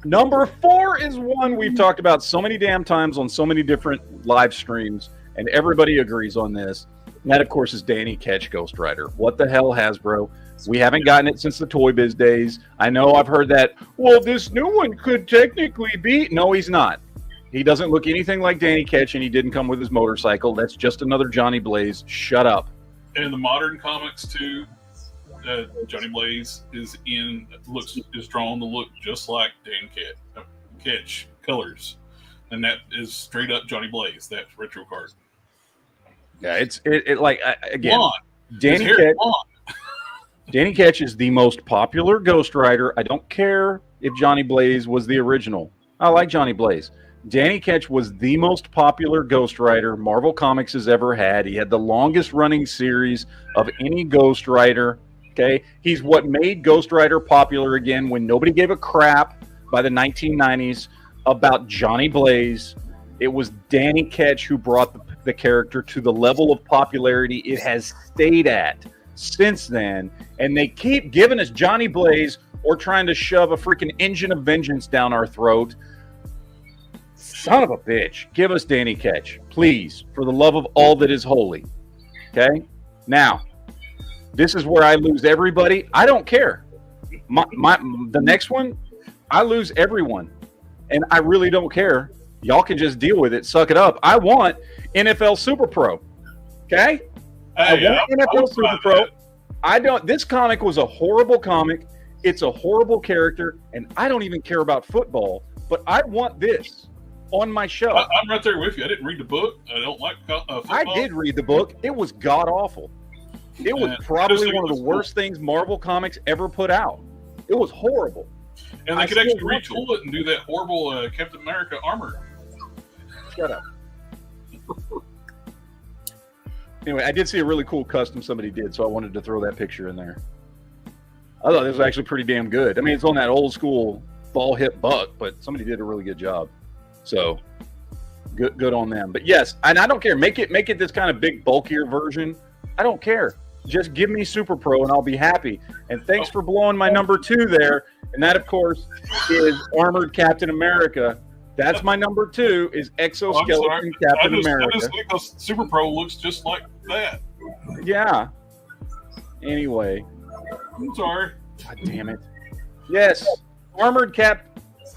S4: Number 4 is one we've talked about so many damn times on so many different live streams, and everybody agrees on this. And that, of course, is Danny Ketch Ghost Rider. What the hell, Hasbro? We haven't gotten it since the Toy Biz days. I know I've heard that, well, this new one could technically be. No, he's not. He doesn't look anything like Danny Ketch, and he didn't come with his motorcycle. That's just another Johnny Blaze. Shut up.
S1: And in the modern comics, too, Johnny Blaze is drawn to look just like Dan Ketch colors. And that is straight up Johnny Blaze, that retro card.
S4: Yeah, it's like, again,
S1: Blonde.
S4: Danny
S1: His hair
S4: Ketch.
S1: is blonde.
S4: Danny Ketch is the most popular Ghost Rider. I don't care if Johnny Blaze was the original. I like Johnny Blaze. Danny Ketch was the most popular Ghost Rider Marvel Comics has ever had. He had the longest running series of any Ghost Rider. Okay, he's what made Ghost Rider popular again when nobody gave a crap by the 1990s about Johnny Blaze. It was Danny Ketch who brought the character to the level of popularity it has stayed at since then, and they keep giving us Johnny Blaze or trying to shove a freaking Engine of Vengeance down our throat. Son of a bitch. Give us Danny Ketch, please, for the love of all that is holy. Okay? Now, this is where I lose everybody. I don't care. The next one, I lose everyone, and I really don't care. Y'all can just deal with it. Suck it up. I want NFL Super Pro. Okay? I want NFL Super Pro. I don't. This comic was a horrible comic. It's a horrible character, and I don't even care about football. But I want this on my show.
S1: I'm right there with you. I didn't read the book. I don't like football.
S4: I did read the book. It was god awful. It was probably one of the worst things Marvel Comics ever put out. It was horrible.
S1: And they could actually retool it and do that horrible Captain America armor.
S4: Shut up. Anyway, I did see a really cool custom somebody did, so I wanted to throw that picture in there. I thought this was actually pretty damn good. I mean, it's on that old school ball hip buck, but somebody did a really good job. So good on them. But yes, and I don't care. Make it this kind of big, bulkier version. I don't care. Just give me Super Pro and I'll be happy. And thanks for blowing my number 2 there. And that, of course, is Armored Captain America. That's my number 2 is Exoskeleton Captain America.
S1: I just think the Super Pro looks just like that.
S4: Yeah. Anyway.
S1: I'm sorry.
S4: God damn it. Yes. Armored Cap.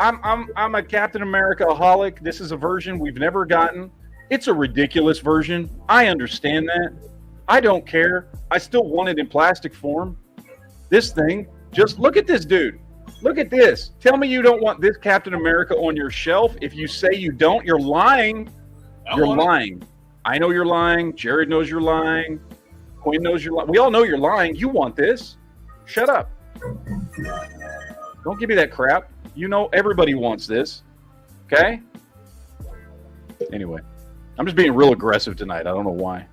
S4: I'm a Captain America-aholic. This is a version we've never gotten. It's a ridiculous version. I understand that. I don't care. I still want it in plastic form. This thing, just look at this dude. Look at this. Tell me you don't want this Captain America on your shelf. If you say you don't, you're lying. You're lying. I know you're lying. Jared knows you're lying. Quinn knows you're lying. We all know you're lying. You want this. Shut up. Don't give me that crap. You know everybody wants this. Okay? Anyway, I'm just being real aggressive tonight. I don't know why.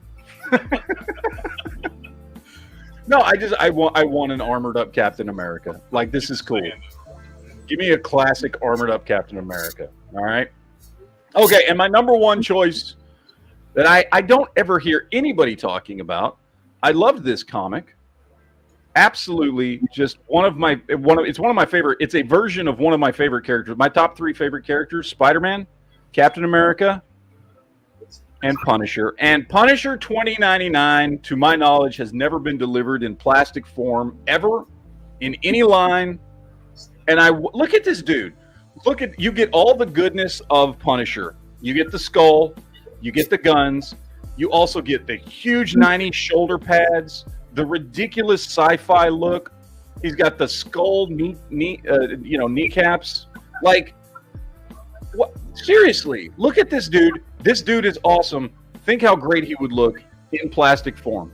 S4: No, I want an armored up Captain America. Like, this is cool. Give me a classic armored up Captain America. All right. Okay, and my number 1 choice that I don't ever hear anybody talking about. I loved this comic. Absolutely, just it's one of my favorite. It's a version of one of my favorite characters. My top 3 favorite characters: Spider-Man, Captain America, and Punisher. And Punisher 2099, to my knowledge, has never been delivered in plastic form ever in any line. And look at this dude. You get all the goodness of Punisher. You get the skull, you get the guns, you also get the huge 90s shoulder pads, the ridiculous sci-fi look. He's got the skull kneecaps. Like, what? Seriously, look at this dude. This dude is awesome. Think how great he would look in plastic form.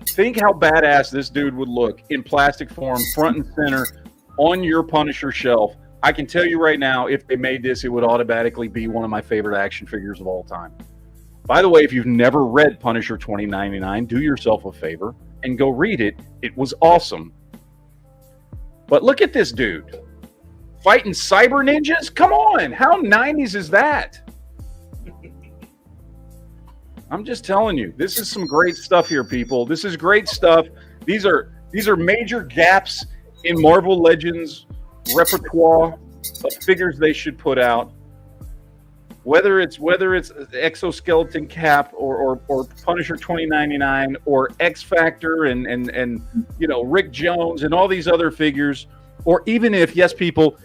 S4: Think how badass this dude would look in plastic form, front and center, on your Punisher shelf. I can tell you right now, if they made this, it would automatically be one of my favorite action figures of all time. By the way, if you've never read Punisher 2099, do yourself a favor and go read it. It was awesome. But look at this dude fighting cyber ninjas. Come on, how 90s is that? I'm just telling you, this is some great stuff here, people. This is great stuff. These are major gaps in Marvel Legends repertoire of figures they should put out. Whether it's Exoskeleton Cap or Punisher 2099 or X Factor and Rick Jones and all these other figures, or even if, yes, people,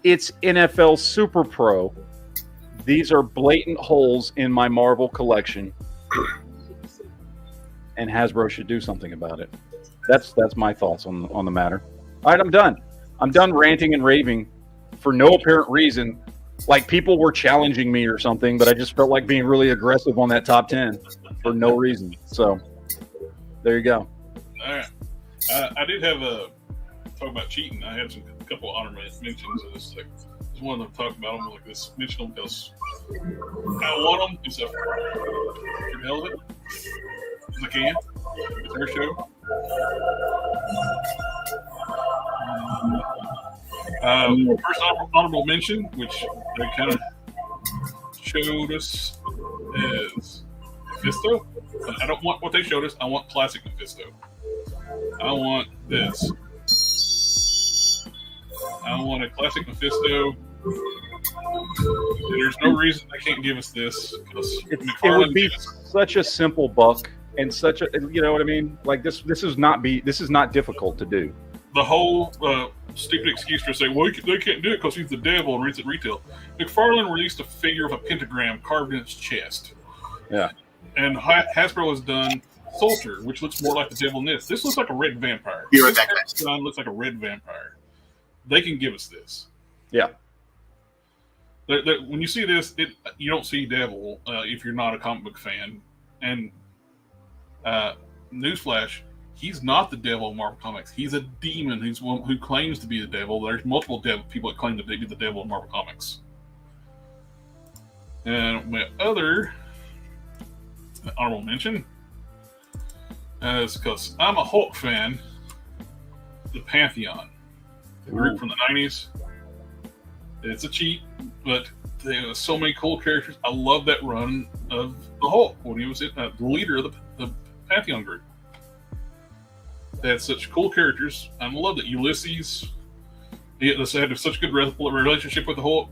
S4: it's NFL Super Pro. These are blatant holes in my Marvel collection, and Hasbro should do something about it. That's my thoughts on the matter. All right, I'm done. I'm done ranting and raving for no apparent reason. Like people were challenging me or something, but I just felt like being really aggressive on that top 10 for no reason. So there you go.
S1: All right. I did have a talk about cheating. I had a couple of honorable mentions of this. Just wanted to talk about them like this. Mention them because I want them. It's a hell of it. As I can. It's their show. First honorable mention, which they kind of showed us, is Mephisto. I don't want what they showed us. I want classic Mephisto. I want this. I want a classic Mephisto. There's no reason they can't give us this.
S4: It would be such a simple buck and such a, you know what I mean? Like this is not difficult to do.
S1: The whole stupid excuse to say, well, they can't do it because he's the devil and reads at retail. McFarlane released a figure of a pentagram carved in his chest.
S4: Yeah. And
S1: Hasbro has done Soldier, which looks more like the devil in this. This looks like a red vampire.
S3: You're right,
S1: this looks like a red vampire. They can give us this.
S4: Yeah.
S1: When you see this, you don't see devil if you're not a comic book fan. And newsflash, he's not the devil in Marvel Comics. He's a demon who claims to be the devil. There's multiple people that claim to be the devil in Marvel Comics. And my other honorable mention is because I'm a Hulk fan, the Pantheon, the group from the 90s. It's a cheat, but there are so many cool characters. I love that run of the Hulk when he was the leader of the Pantheon group. They had such cool characters. I love that Ulysses. They had such a good relationship with the Hulk,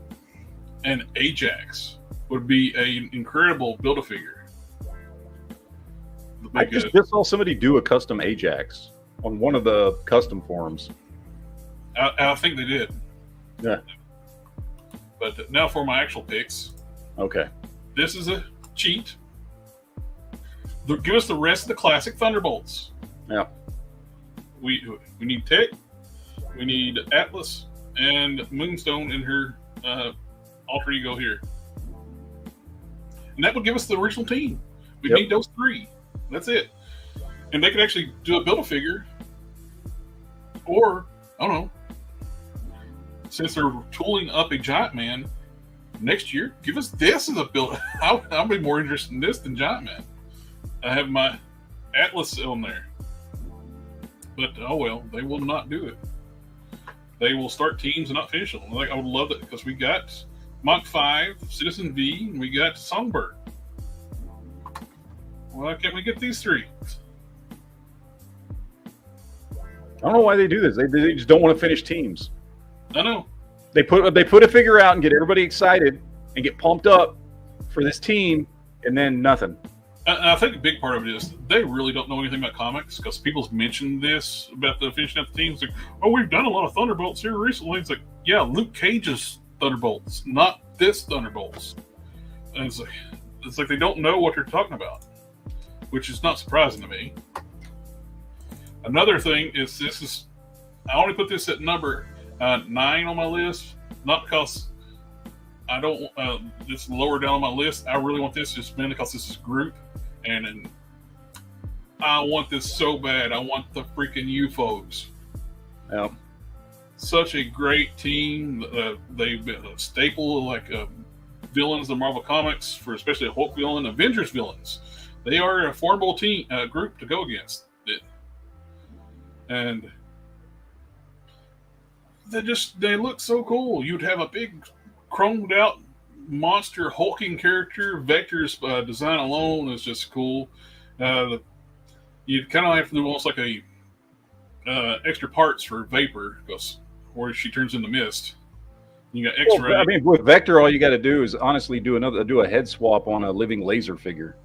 S1: and Ajax would be an incredible Build-A-Figure.
S4: I just saw somebody do a custom Ajax on one of the custom forums.
S1: I think they did.
S4: Yeah.
S1: But now for my actual picks.
S4: Okay.
S1: This is a cheat. Give us the rest of the classic Thunderbolts.
S4: Yeah.
S1: We need Tech. We need Atlas and Moonstone in her alter ego here. And that would give us the original team. We need those three. That's it. And they could actually do a Build-A-Figure. Or, I don't know, since they're tooling up a Giant Man next year, give us this as a build. I'll be more interested in this than Giant Man. I have my Atlas on there. But, oh well, they will not do it. They will start teams and not finish them. I would love it because we got Mach 5, Citizen V, and we got Songbird. Why can't we get these three?
S4: I don't know why they do this. They just don't want to finish teams.
S1: I know.
S4: They put a figure out and get everybody excited and get pumped up for this team, and then nothing.
S1: I think a big part of it is they really don't know anything about comics because people's mentioned this about the finishing up the teams. Like, oh, we've done a lot of Thunderbolts here recently. It's like, yeah, Luke Cage's Thunderbolts, not this Thunderbolts. And it's like they don't know what they're talking about, which is not surprising to me. Another thing is I only put this at number 9 on my list, not because I don't. It's lower down on my list. I really want this just mainly because this is group, and I want this so bad. I want the freaking UFOs.
S4: Yeah.
S1: Such a great team. They've been a staple, like villains in the Marvel Comics, for especially a Hulk villain, Avengers villains. They are a formidable team group to go against it. And they look so cool. You'd have a big chromed out monster hulking character. Vector's design alone is just cool. You'd kind of have to do almost like a extra parts for Vapor, because where she turns into mist. You got X-ray.
S4: Well, I mean, with Vector, all you got to do is honestly do a head swap on a living laser figure.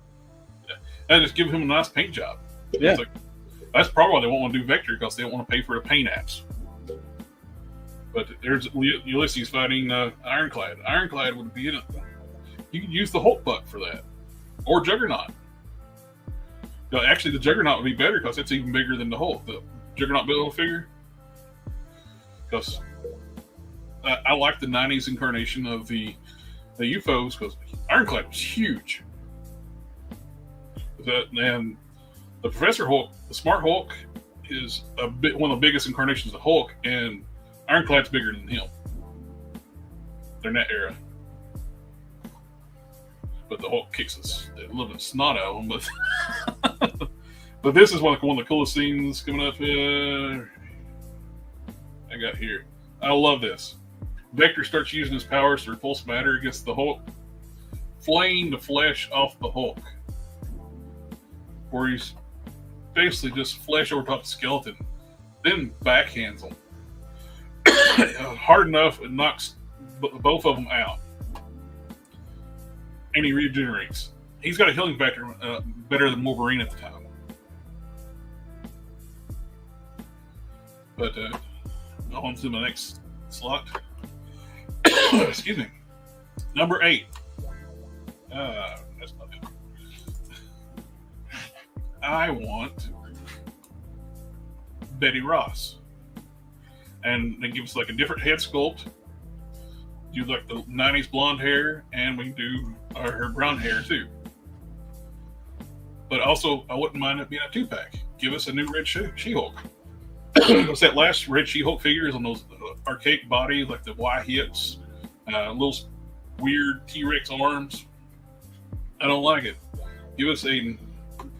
S1: Yeah. And just give him a nice paint job.
S4: Yeah.
S1: Like, that's probably why they won't want to do Vector, because they don't want to pay for the paint apps. But there's Ulysses fighting Ironclad. Ironclad would be in it. You could use the Hulk buck for that, or Juggernaut. Actually, the Juggernaut would be better because it's even bigger than the Hulk. The Juggernaut build figure. Because I like the '90s incarnation of the UFOs, because Ironclad was huge. And the Professor Hulk, the Smart Hulk, is one of the biggest incarnations of Hulk, and Ironclad's bigger than him. They're in that era. But the Hulk kicks us a little bit snot out of them. But this is one of the coolest scenes coming up here. I got here. I love this. Vector starts using his powers to repulse matter against the Hulk, flaying the flesh off the Hulk, where he's basically just flesh over top of the skeleton, then backhands him hard enough, it knocks both of them out, and he regenerates. He's got a healing factor better than Wolverine at the time. But on to the next slot. Excuse me. Number 8. That's not it. I want Betty Ross. And they give us like a different head sculpt. Do like the 90s blonde hair, and we can do her brown hair too. But also, I wouldn't mind it being a 2-pack. Give us a new Red She-Hulk. What's that last Red She-Hulk figures on those archaic bodies, like the Y hips, little weird T-Rex arms? I don't like it. Give us a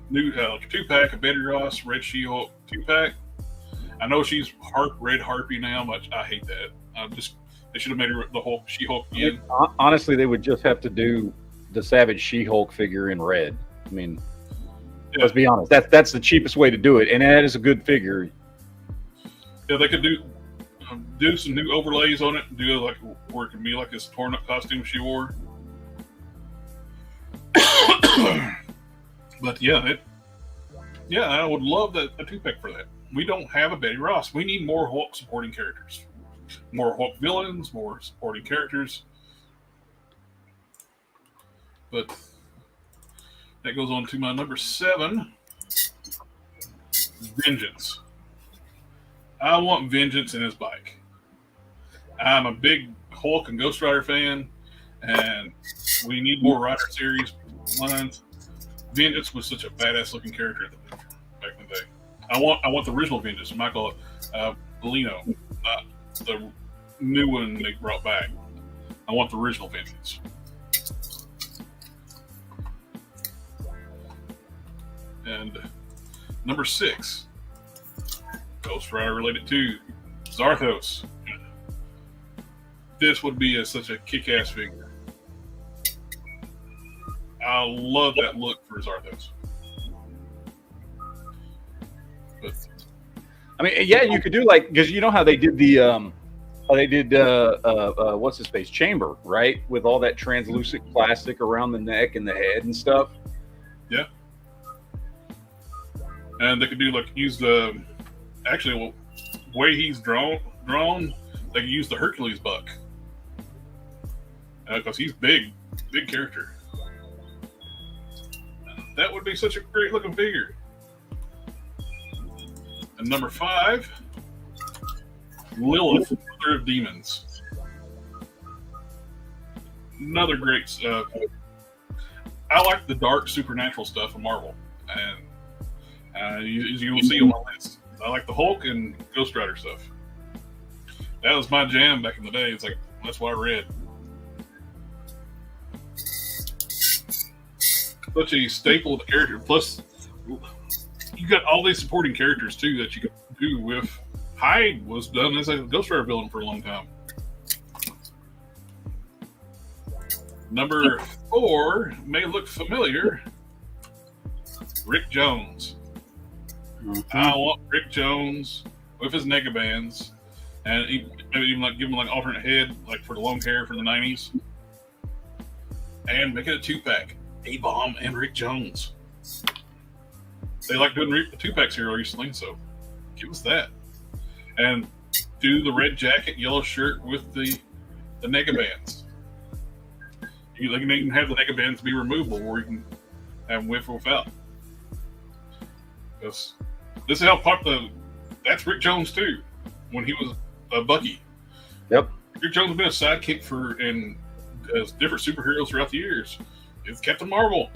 S1: new 2-pack of Betty Ross, Red She-Hulk 2-pack. I know she's Red Harpy now, but I hate that. They should have made her the Hulk, She-Hulk again.
S4: Honestly, they would just have to do the Savage She-Hulk figure in red. I mean, let's be honest. That's the cheapest way to do it, and that is a good figure.
S1: Yeah, they could do some new overlays on it, do like where it can be like this torn up costume she wore. But I would love a 2-pack for that. We don't have a Betty Ross. We need more Hulk supporting characters, more Hulk villains, more supporting characters. But that goes on to my number 7, Vengeance. I want Vengeance in his bike. I'm a big Hulk and Ghost Rider fan, and we need more Rider series lines. Vengeance was such a badass looking character back in the day. I want the original Vengeance, Michael Bellino, not the new one they brought back. I want the original Vengeance. And number 6, Ghost Rider related to Zarthos. This would be such a kick-ass figure. I love that look for Zarthos. But
S4: I mean, yeah, you could do like, because you know how they did the what's his face, Chamber, right, with all that translucent plastic around the neck and the head and stuff.
S1: Yeah, and they could do like use the way he's drawn. They could use the Hercules buck because he's big character. That would be such a great looking figure. And number 5, Lilith, Mother of Demons. Another great. I like the dark supernatural stuff of Marvel, and as you will see on my list, I like the Hulk and Ghost Rider stuff. That was my jam back in the day. It's like that's what I read. such a staple of the character. Plus, you got all these supporting characters too that you can do with. Hyde was done as a Ghost Rider villain for a long time. Number 4 may look familiar. Rick Jones. I want Rick Jones with his Negabands, and maybe even like give him like alternate head, like for the long hair from the 90s, and make it a 2-pack. A-Bomb and Rick Jones. They like doing the 2-packs here recently, so give us that. And do the red jacket, yellow shirt with the Negabands. You can even have the Negabands be removable, or you can have them with or without. Because this is how popular. That's Rick Jones too, when he was Bucky.
S4: Yep.
S1: Rick Jones has been a sidekick for and as different superheroes throughout the years. It's Captain Marvel.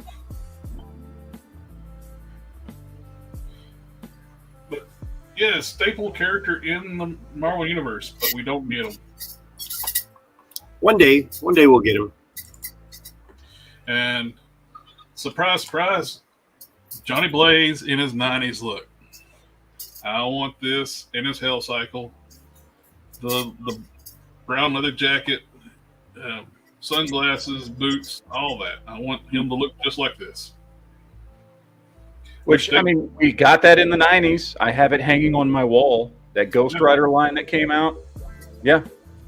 S1: But yeah, staple character in the Marvel universe, but we don't get him.
S3: One day we'll get him.
S1: And surprise, surprise, Johnny Blaze in his 90s look. I want this in his Hell Cycle. The brown leather jacket, sunglasses, boots, all that. I want him to look just like this.
S4: Which, I mean, we got that in the 90s. I have it hanging on my wall. That Ghost Rider line that came out. Yeah.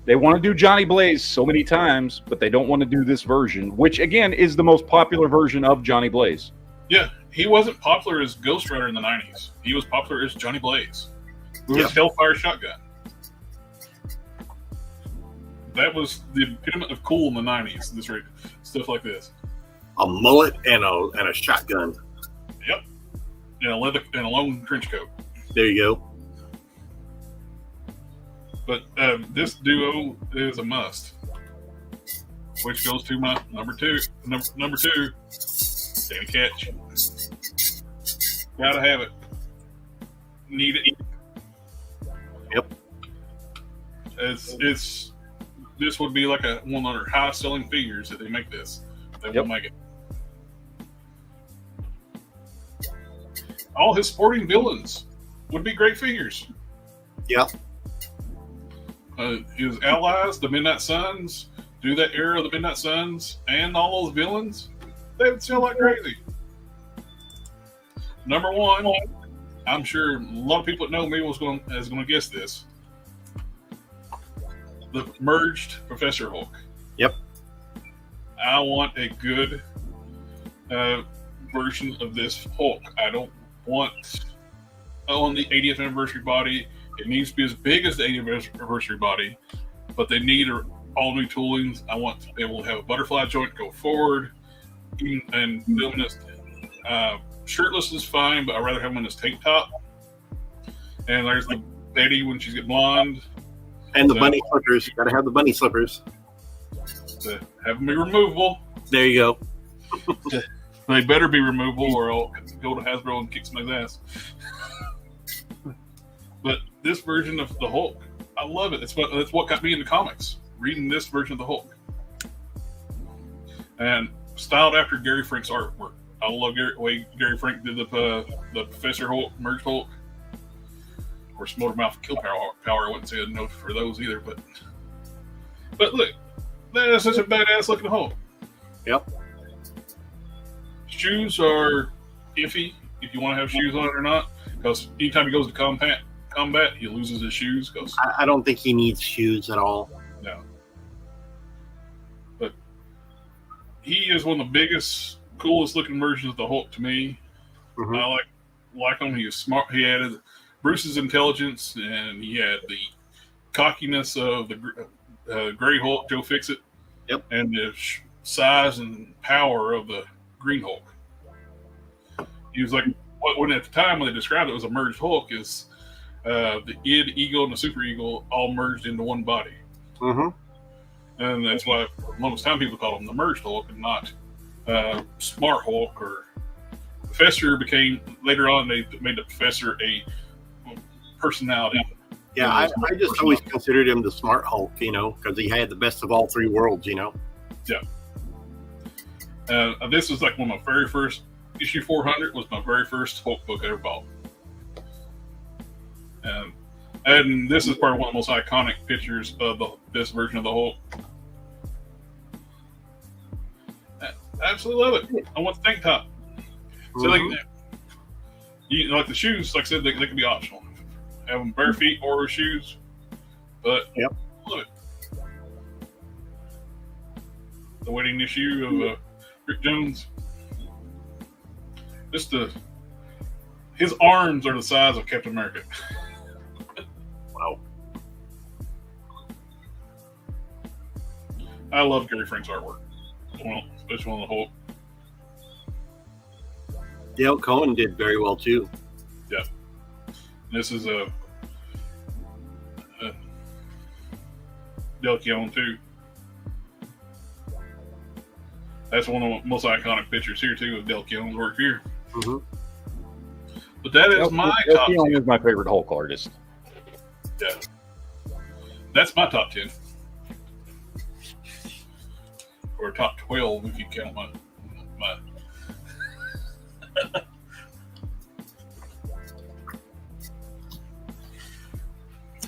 S4: They want to do Johnny Blaze so many times, but they don't want to do this version, which, again, is the most popular version of Johnny Blaze.
S1: Yeah, he wasn't popular as Ghost Rider in the 90s. He was popular as Johnny Blaze with his Hellfire shotgun. That was the epitome of cool in the 90s, stuff like this.
S3: A mullet and a shotgun.
S1: Yep. And a long trench coat.
S3: There you go.
S1: But this duo is a must, which goes to my number two. Danny Ketch. Gotta have it. Need it.
S3: Yep.
S1: It's this would be like one of their highest selling figures if they make this. They will make it. All his sporting villains would be great figures.
S3: Yeah.
S1: His allies, the Midnight Suns, do that era of the Midnight Suns, and all those villains, they would sell like crazy. Number 1, I'm sure a lot of people that know me is going to guess this. The merged Professor Hulk.
S3: Yep.
S1: I want a good version of this Hulk. I don't want on the 80th anniversary body. It needs to be as big as the 80th anniversary body, but they need all new toolings. I want to be able to have a butterfly joint go forward, and doing this shirtless is fine, but I'd rather have him in his tank top. And there's the Betty when she's get blonde.
S3: And the bunny slippers. You gotta have the bunny slippers.
S1: To have them be removable.
S3: There you go.
S1: They better be removable, or I'll go to Hasbro and kick somebody's ass. But this version of the Hulk, I love it. That's what got me into comics. Reading this version of the Hulk, and styled after Gary Frank's artwork. I love the way Gary Frank did the Professor Hulk, Merged Hulk. Of course, Motor Mouth and Kill Power. I wouldn't say a note for those either, but look, that is such a badass looking Hulk.
S3: Yep.
S1: Shoes are iffy if you want to have shoes on it or not, because anytime he goes to combat, he loses his shoes.
S3: I don't think he needs shoes at all.
S1: No. But he is one of the biggest, coolest looking versions of the Hulk to me.
S3: Mm-hmm.
S1: I like him. He was smart. He added Bruce's intelligence, and he had the cockiness of the Gray Hulk, Joe Fixit.
S3: Yep. And
S1: the size and power of the Green Hulk. He was like, when at the time when they described it was a merged Hulk, is the id, ego, and the super ego all merged into one body.
S3: Mm-hmm.
S1: And that's why for the longest time people call him the merged Hulk and not Smart Hulk. Or Professor became, later on they made the Professor a personality.
S3: Yeah, I just always considered him the Smart Hulk, because he had the best of all three worlds,
S1: Yeah. This was like one of my very first issue 400 was my very first Hulk book I ever bought. And this is probably one of the most iconic pictures of this version of the Hulk. I absolutely love it. I want the tank top. So like the shoes, like I said, they can be optional. Have them bare feet or shoes, but
S3: Yep.
S1: I love it. The wedding issue of Rick Jones. His arms are the size of Captain America.
S3: Wow.
S1: I love Gary Frank's artwork. Well, especially on the Hulk.
S3: Dale Cohen did very well too.
S1: Yeah. This is a Del Keown too. That's one of the most iconic pictures here too of Del Keown's work here.
S3: Mm-hmm.
S1: But that is my top 10.
S4: is my favorite Hulk artist.
S1: Yeah. That's my top 10. Or top 12 if you count my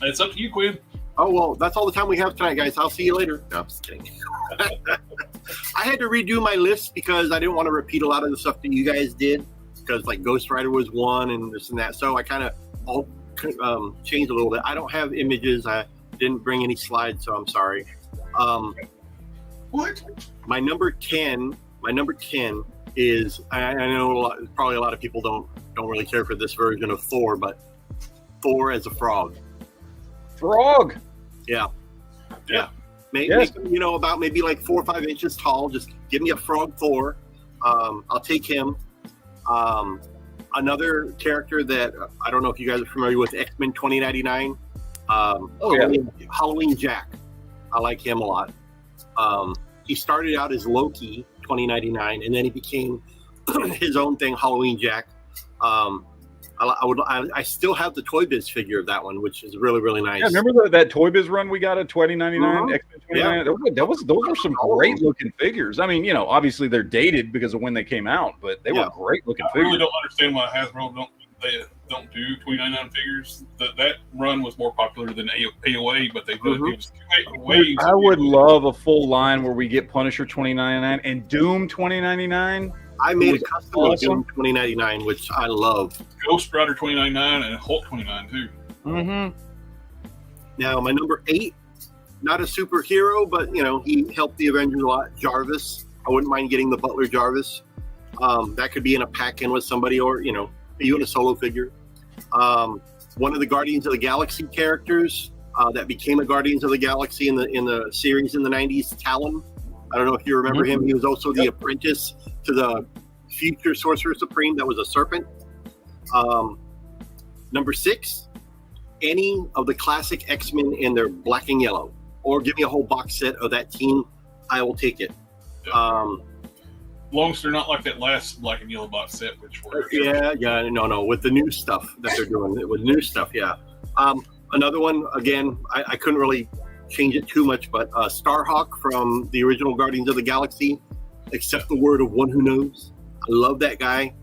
S1: It's up to you, Quinn.
S3: Oh, well, that's all the time we have tonight, guys. I'll see you later. No, I'm just kidding. I had to redo my list because I didn't want to repeat a lot of the stuff that you guys did, because like Ghost Rider was one and this and that. So I kind of changed a little bit. I don't have images. I didn't bring any slides, so I'm sorry.
S1: What?
S3: My number 10 is, I know probably a lot of people don't really care for this version of Thor, but Thor as a frog.
S4: Frog.
S3: Yeah. Maybe,
S4: Yes.
S3: about maybe like 4 or 5 inches tall. Just give me a frog Thor. I'll take him. Another character that I don't know if you guys are familiar with, X-Men 2099. Halloween Jack. I like him a lot. He started out as Loki 2099, and then he became his own thing, Halloween Jack. I still have the Toy Biz figure of that one, which is really, really nice.
S4: Yeah, remember that Toy Biz run we got at 2099?
S3: Mhm.
S4: X-Men 2099?
S3: Yeah.
S4: Those were some great looking figures. I mean, obviously they're dated because of when they came out, but they were great looking
S1: I really
S4: figures.
S1: don't understand why Hasbro don't do 2099 figures. That run was more popular than AOA, but they do it was 2 waves.
S4: I would love a full line where we get Punisher 2099 and Doom 2099.
S3: I made a
S4: was
S3: custom of
S4: awesome.
S3: Doom 2099, which I love.
S1: Ghost Rider 2099 and Hulk 29 too.
S4: Mm-hmm.
S3: Now, my number 8, not a superhero, but he helped the Avengers a lot. Jarvis. I wouldn't mind getting the Butler Jarvis. That could be in a pack-in with somebody, or even a solo figure. One of the Guardians of the Galaxy characters that became a Guardians of the Galaxy in the series in the 90s, Talon. I don't know if you remember him. He was also the apprentice to the future Sorcerer Supreme that was a serpent. Number 6, any of the classic X-Men in their black and yellow, or give me a whole box set of that team. I will take it.
S1: Long as they're not like that last black and yellow box set, which were
S3: No, with the new stuff that they're doing, with new stuff, yeah. Another one, again, I couldn't really change it too much, but Starhawk from the original Guardians of the Galaxy, Accept the Word of One Who Knows. I love that guy.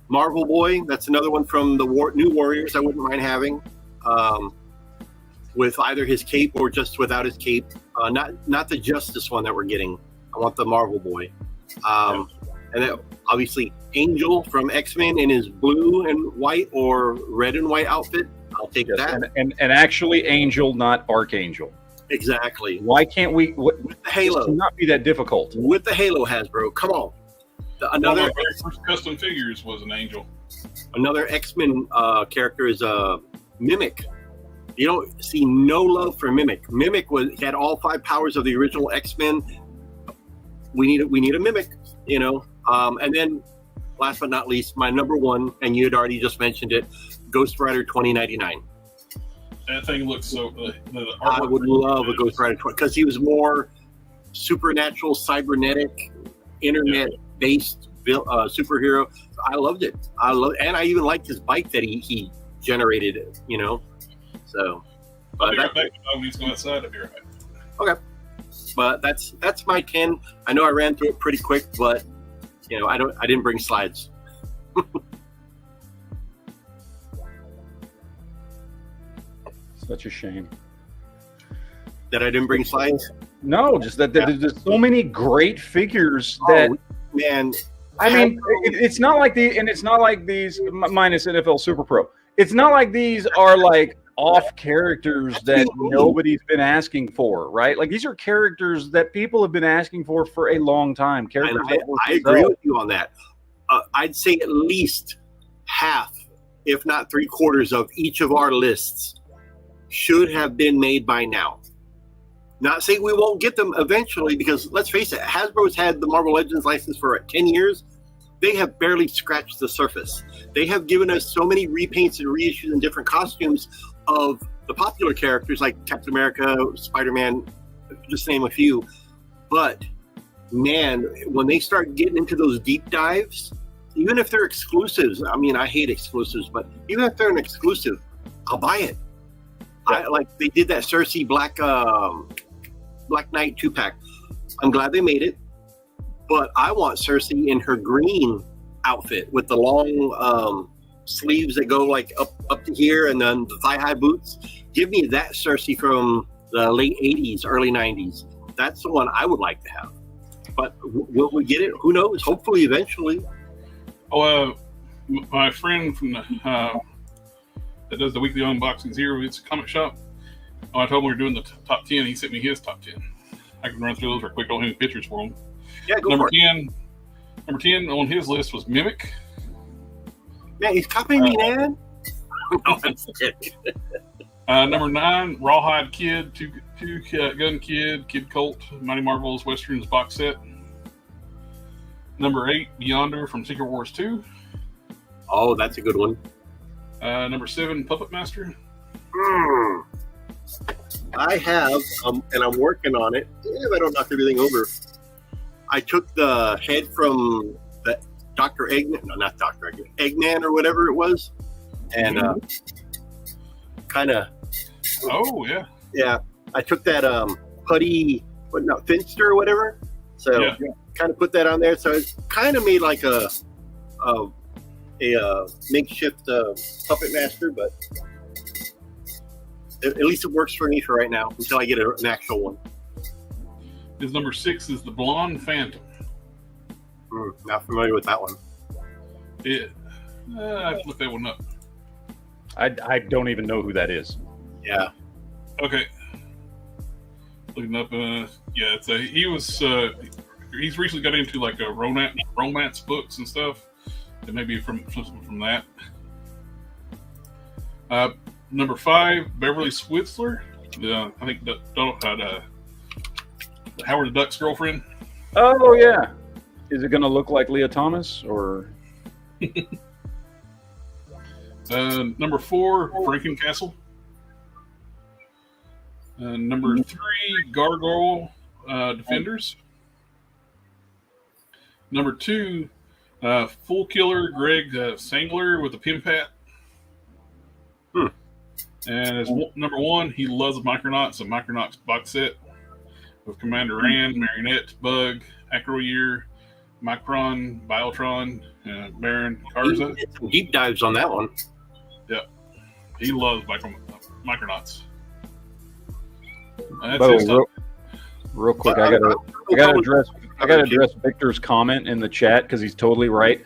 S3: Marvel Boy, that's another one from the New Warriors I wouldn't mind having, with either his cape or just without his cape. Not the Justice one that we're getting. I want the Marvel Boy. And then obviously Angel from X-Men in his blue and white or red and white outfit. I'll take that.
S4: And actually Angel, not Archangel.
S3: Exactly.
S4: Why can't we?
S3: With the Halo.
S4: This cannot be that difficult.
S3: With the Halo, Hasbro. Come on.
S1: one of my very first custom figures was an Angel.
S3: Another X-Men character is Mimic. You don't see no love for Mimic. Mimic had all 5 powers of the original X-Men. We need a Mimic, and then last but not least, my number 1, and you had already just mentioned it, Ghost Rider 2099.
S1: That thing looks so.
S3: I would love a Ghost Rider 20 because he was more supernatural, cybernetic, internet-based superhero. I loved it. And I even liked his bike that he generated. So,
S1: I'll be right back. I need to go outside. I'll be right back.
S3: Okay. But that's my 10. I know I ran through it pretty quick, but I didn't bring slides.
S4: Such a shame
S3: that I didn't bring slides.
S4: No, just that there's so many great figures that
S3: man.
S4: I mean, it's not like it's not like these minus NFL Super Pro. It's not like these are like off characters that nobody's been asking for, right? Like these are characters that people have been asking for a long time. Characters.
S3: I agree with you on that. I'd say at least half, if not 3/4 of each of our lists should have been made by now. Not saying we won't get them eventually, because let's face it, Hasbro's had the Marvel Legends license for 10 years. They have barely scratched the surface. They have given us so many repaints and reissues and different costumes of the popular characters like Captain America, Spider-Man, just name a few. But man, when they start getting into those deep dives, even if they're exclusives, I mean, I hate exclusives, but even if they're an exclusive, I'll buy it. Like they did that Cersei Black Knight 2-pack. I'm glad they made it, but I want Cersei in her green outfit with the long sleeves that go like up to here, and then the thigh-high boots. Give me that Cersei from the late 80s, early 90s. That's the one I would like to have. But will we get it? Who knows? Hopefully, eventually.
S1: Oh, my friend from the that does the weekly unboxing Zero, it's a comic shop. Oh, I told him we were doing the top 10. He sent me his top 10. I can run through those real quick. Don't have any pictures for them.
S3: Yeah, go
S1: Number
S3: for it.
S1: Number 10 on his list was Mimic.
S3: Yeah, he's copying me, man. No, that's it.
S1: Number 9, Rawhide Kid, Two Gun Kid, Kid Colt, Mighty Marvel's Westerns box set. Number 8, Beyonder from Secret Wars 2.
S3: Oh, that's a good one.
S1: Number 7, Puppet Master.
S3: I have, and I'm working on it. If I don't knock everything over, I took the head from the Dr. Eggman, no, not Dr. Eggman, Eggman or whatever it was, and kind of.
S1: Oh yeah.
S3: Yeah, I took that putty, Finster or whatever. So kind of put that on there. So it's kind of made like a makeshift puppet master, but at least it works for me for right now until I get an actual one.
S1: His number 6 is the Blonde Phantom.
S3: Not familiar with that one.
S1: Yeah, I have to look that one up.
S4: I don't even know who that is.
S3: Yeah.
S1: Okay. Looking up. Yeah, it's he's recently got into like a romance books and stuff. And maybe from that. Number 5, Beverly Switzler. I think Howard the Duck's girlfriend.
S4: Oh yeah. Is it going to look like Leah Thomas or?
S1: Number 4, Frankencastle. Number 3, Gargoyle Defenders. Number 2, Full Killer Greg Sangler with the Pimp Hat. And as number 1, he loves Micronauts, a Micronauts box set with Commander Rand, Marionette, Bug, Acroyear, Micron, Biotron, Baron Karza.
S3: Some deep dives on that one.
S1: Yeah, he loves Micronauts.
S4: Real quick, I gotta address Victor's comment in the chat because he's totally right.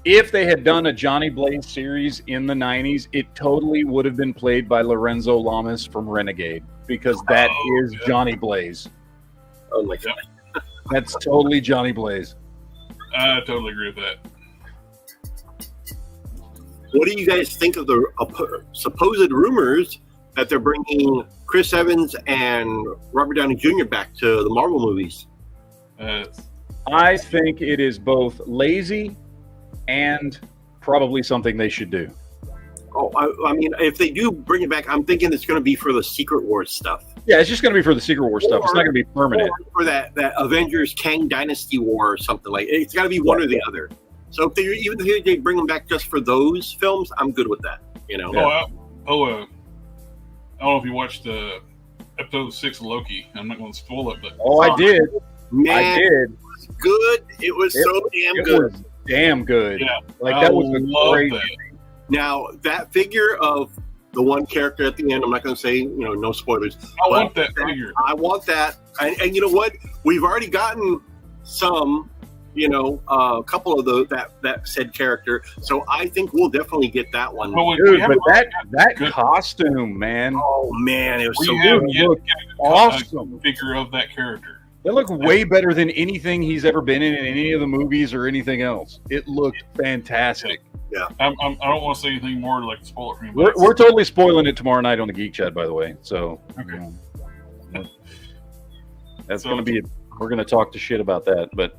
S4: If they had done a Johnny Blaze series in the 90s, it totally would have been played by Lorenzo Lamas from Renegade, because that is Johnny Blaze.
S3: Oh my God.
S4: That's totally Johnny Blaze.
S1: I totally agree with that.
S3: What do you guys think of the supposed rumors that they're bringing Chris Evans and Robert Downey Jr. back to the Marvel movies?
S4: I think it is both lazy and probably something they should do.
S3: Oh, I mean, if they do bring it back, I'm thinking it's going to be for the Secret Wars stuff.
S4: Yeah, it's just going to be for the Secret Wars stuff. It's not going to be permanent.
S3: Or for that Avengers Kang Dynasty War or something like it. It's got to be one or the other. So even if they bring them back just for those films, I'm good with that. You know.
S1: I don't know if you watched episode 6 of Loki. I'm not going to spoil it, but
S4: Oh, I did.
S3: Man,
S4: I did.
S3: it was good. It was so damn
S4: It
S3: good.
S4: was damn good.
S1: yeah,
S4: Like
S1: I
S4: that was a
S1: love
S4: great.
S1: that.
S3: Now, that figure of the one character at the end, I'm not going to say, no spoilers.
S1: I
S3: but
S1: want that figure.
S3: I want that. And you know what? We've already gotten some, a couple of that said character. So I think we'll definitely get that one.
S1: Well, we
S4: Dude, but
S1: haven't
S4: that
S1: good-
S4: costume, man,
S3: Oh, man, it was
S1: we
S3: so
S1: have
S3: good.
S1: yet to
S4: look
S1: get a
S4: awesome.
S1: figure of that character.
S4: That looked way better than anything he's ever been in any of the movies or anything else. It looked fantastic.
S1: I don't want to say anything more to spoil it for you.
S4: We're totally spoiling it tomorrow night on the Geek Chat, by the way. So
S1: Okay.
S4: that's
S1: So-
S4: going to be. We're going to talk to shit about that, but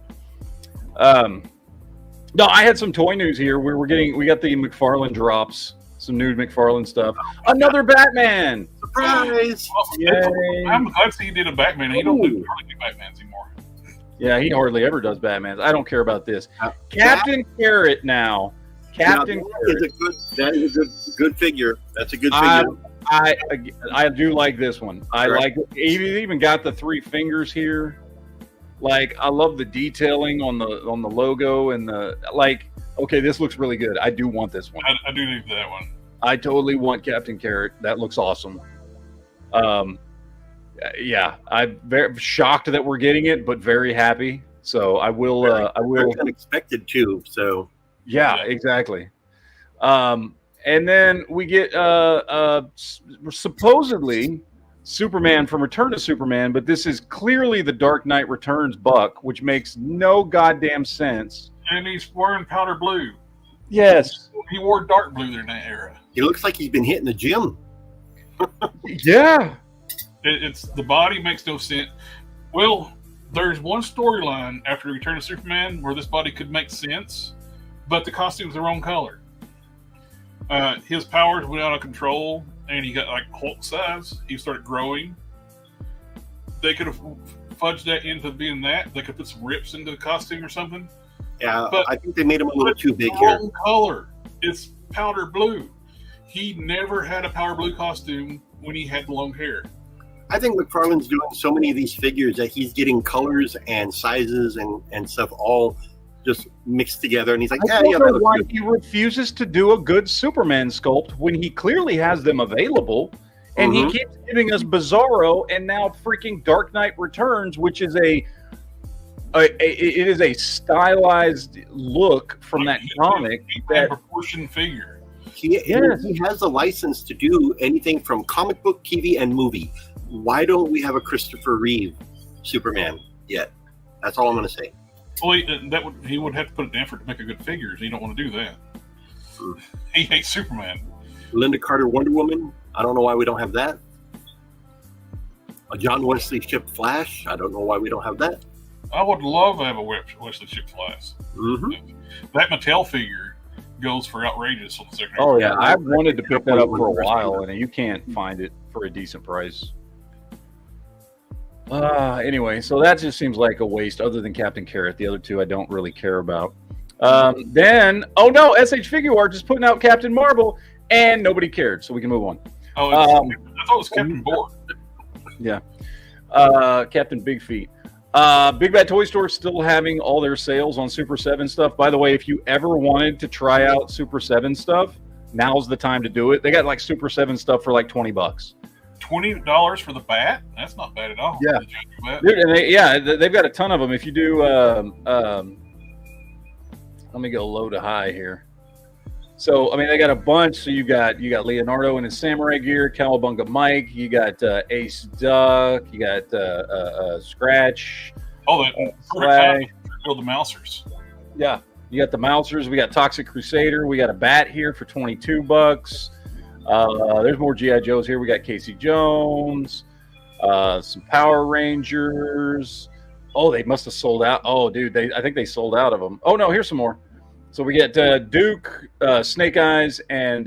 S4: no, I had some toy news here. We got the McFarlane drops, some new McFarlane stuff. Another Batman.
S3: Surprise!
S4: Yay.
S1: I'm glad to see he did a Batman. He don't
S4: Ooh.
S1: hardly do Batmans anymore.
S4: Yeah, he hardly ever does Batmans. I don't care about this.
S3: Uh,
S4: Captain Carrot now. Captain
S3: Now,
S4: Carrot.
S3: that is a good figure. That's a good
S4: I-
S3: figure.
S4: I do like this one. I
S3: Correct.
S4: like it. He even got the 3 fingers here. Like, I love the detailing on the logo and okay, this looks really good. I do want this one.
S1: I do need that one.
S4: I totally want Captain Carrot. That looks awesome. Yeah, I'm very shocked that we're getting it, but very happy. So I will.
S3: Very unexpected too. So
S4: Yeah,
S1: Yeah.
S4: exactly. And then we get supposedly Superman from Return to Superman, but this is clearly the Dark Knight Returns Buck, which makes no goddamn sense.
S1: And he's wearing powder blue.
S4: Yes.
S1: He wore dark blue in that era.
S3: he looks like he's been hitting the gym.
S4: Yeah.
S1: It's the body makes no sense. Well, there's one storyline after Return of Superman where this body could make sense, but the costume's the wrong color. His powers went out of control, and he got Hulk size. He started growing. They could have fudged that into being that. They could put some rips into the costume or something.
S3: Yeah,
S1: But-
S3: I think they made him a little
S1: But
S3: too
S1: it's
S3: big
S1: the
S3: here.
S1: wrong color. It's powder blue. He never had a powder blue costume when he had long hair.
S3: I think McFarlane's doing so many of these figures that he's getting colors and sizes and stuff all just mixed together, and he's like,
S4: I
S3: yeah,
S4: don't
S3: that
S4: know
S3: looks
S4: why
S3: good.
S4: he refuses to do a good Superman sculpt when he clearly has them available, and he keeps giving us Bizarro and now freaking Dark Knight Returns, which is it is a stylized look from that comic.
S1: That proportion figure.
S4: Yes.
S3: He has a license to do anything from comic book, TV, and movie. Why don't we have a Christopher Reeve Superman yet? That's all I'm going to say.
S1: Well, he would have to put an effort to make a good figure. He don't want to do that. He hates Superman.
S3: Linda Carter Wonder Woman. I don't know why we don't have that. A John Wesley Shipp Flash. I don't know why we don't have that.
S1: I would love to have a Wesley Shipp Flash.
S3: Mm-hmm.
S1: That Mattel figure goes for outrageous on the second.
S4: Oh yeah, I've wanted to pick that up for a while, and you can't find it for a decent price. Anyway, so that just seems like a waste. Other than Captain Carrot, the other two I don't really care about. Then, oh no, SH Figure Art just putting out Captain Marvel, and nobody cared, so we can move on.
S1: Oh, I thought it was Captain Board.
S4: Captain Big Feet. Big Bad Toy Store still having all their sales on Super 7 stuff. By the way, if you ever wanted to try out Super 7 stuff, now's the time to do it. They got Super 7 stuff for $20.
S1: $20 for the bat? That's not bad at all.
S4: Yeah.
S1: The Giant Bat.
S4: Dude, and they've got a ton of them. If you do, let me go low to high here. So, I mean, they got a bunch. So you got Leonardo in his samurai gear, Cowabunga Mike. You got Ace Duck. You got Scratch.
S1: Oh, that
S4: Slag.
S1: build the Mousers.
S4: Yeah, you got the Mousers. We got Toxic Crusader. We got a bat here for $22. There's more GI Joes here. We got Casey Jones. Some Power Rangers. Oh, they must have sold out. Oh, dude, I think they sold out of them. Oh no, here's some more. So we get Duke, Snake Eyes, and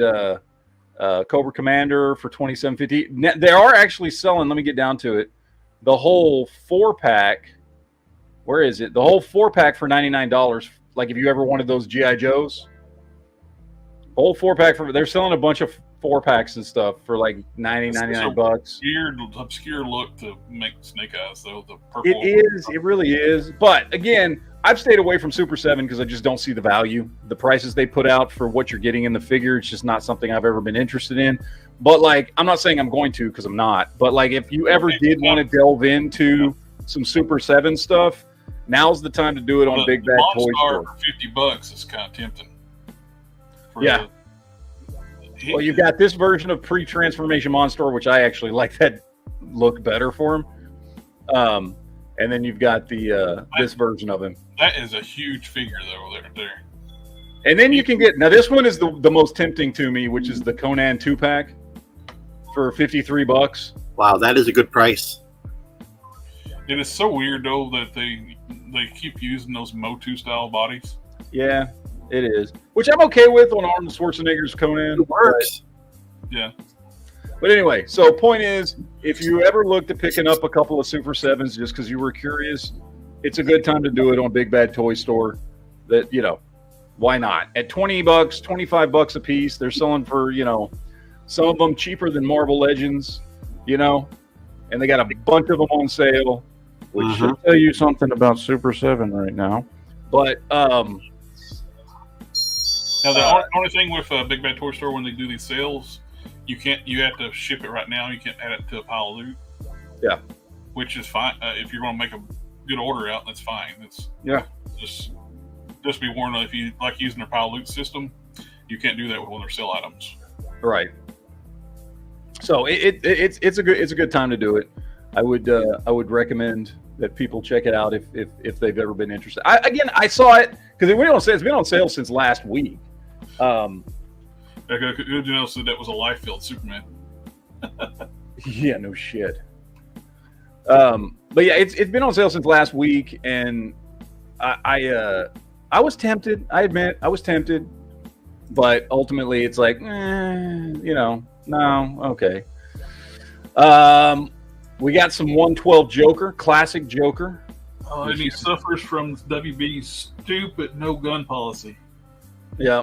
S4: Cobra Commander for $27.50. They are actually selling. Let me get down to it. The whole 4-pack. Where is it? The whole 4-pack for $99. Like if you ever wanted those GI Joes, whole 4-pack they're selling a bunch of 4-packs and stuff for like 99 bucks.
S1: Weird, obscure look to make Snake Eyes, though. The purple.
S4: It is. It really is. But again, I've stayed away from Super 7 because I just don't see the value. The prices they put out for what you're getting in the figure, it's just not something I've ever been interested in. But like, I'm not saying I'm going to because I'm not. But like, if you ever did want to delve into some Super 7 stuff, now's the time to do it on Big Bad Toy Store.
S1: For $50 is kind of tempting.
S4: Yeah. Well, you've got this version of pre-transformation Monstar, which I actually like that look better for him. And then you've got the this version of him.
S1: That is a huge figure, though, there.
S4: And then you can get, now this one is the most tempting to me, which is the Conan 2-pack for $53.
S3: Wow, that is a good price.
S1: It is so weird, though, that they keep using those Motu style bodies.
S4: Yeah, it is. Which I'm okay with on Arnold Schwarzenegger's Conan.
S3: It works.
S1: Yeah.
S4: But anyway, so point is, if you ever looked at picking up a couple of Super 7s just because you were curious, it's a good time to do it on Big Bad Toy Store. That, you know, why not? At $20, $25 a piece, they're selling for, you know, some of them cheaper than Marvel Legends, you know, and they got a bunch of them on sale, which should tell you something about Super 7 right now. But,
S1: now, the only thing with Big Bad Toy Store when they do these sales, you have to ship it right now. You can't add it to a pile of loot.
S4: Yeah.
S1: Which is fine. If you're going to make a good order out, that's fine. Just be warned, if you like using their pile of loot system, you can't do that with one of their sale items.
S4: Right. So it's a good time to do it. I would recommend that people check it out if they've ever been interested. I saw it because it's been on sale since last week.
S1: Good to know that was a life-filled Superman.
S4: Yeah, no shit. But yeah, it's been on sale since last week, and I was tempted. I admit I was tempted, but ultimately it's like, you know, no, okay. We got some 112 Joker, classic Joker.
S1: Oh, and he suffers from WB's stupid no gun policy.
S4: Yeah,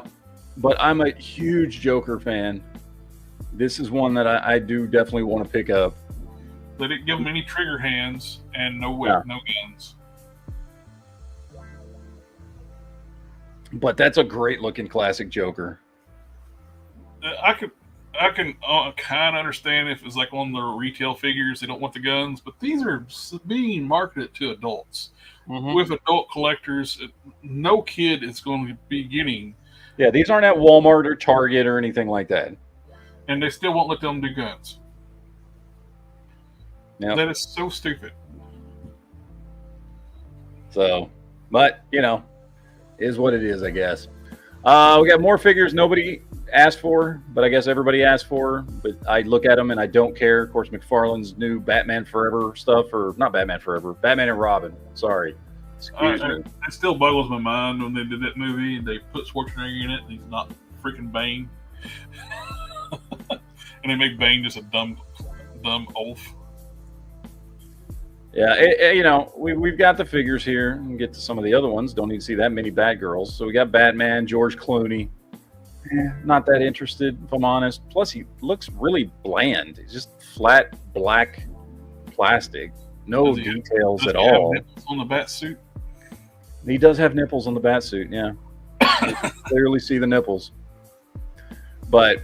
S4: but I'm a huge Joker fan. This is one that I do definitely want to pick up.
S1: They didn't give him any trigger hands and no whip, no guns.
S4: But that's a great looking classic Joker.
S1: I can kind of understand if it's like on the retail figures, they don't want the guns, but these are being marketed to adults. With adult collectors, no kid is going to be getting.
S4: Yeah, these aren't at Walmart or Target or anything like that.
S1: And they still won't let them do guns.
S4: Yep.
S1: That is so stupid.
S4: So, but, you know, is what it is, I guess. We got more figures nobody asked for, but I guess everybody asked for. But I look at them and I don't care. Of course, McFarlane's new Batman Forever stuff, or not Batman Forever, Batman and Robin. Sorry. Excuse me.
S1: It still boggles my mind when they did that movie and they put Schwarzenegger in it and he's not freaking Bane. And they make Bane just a dumb oaf.
S4: Yeah, you know, we've got the figures here. We can get to some of the other ones. Don't need to see that many Batgirls. So we got Batman, George Clooney. Not that interested, if I'm honest. Plus, he looks really bland. He's just flat black plastic. No details at all.
S1: Nipples on the bat suit?
S4: He does have nipples on the bat suit, yeah. You can clearly see the nipples. But,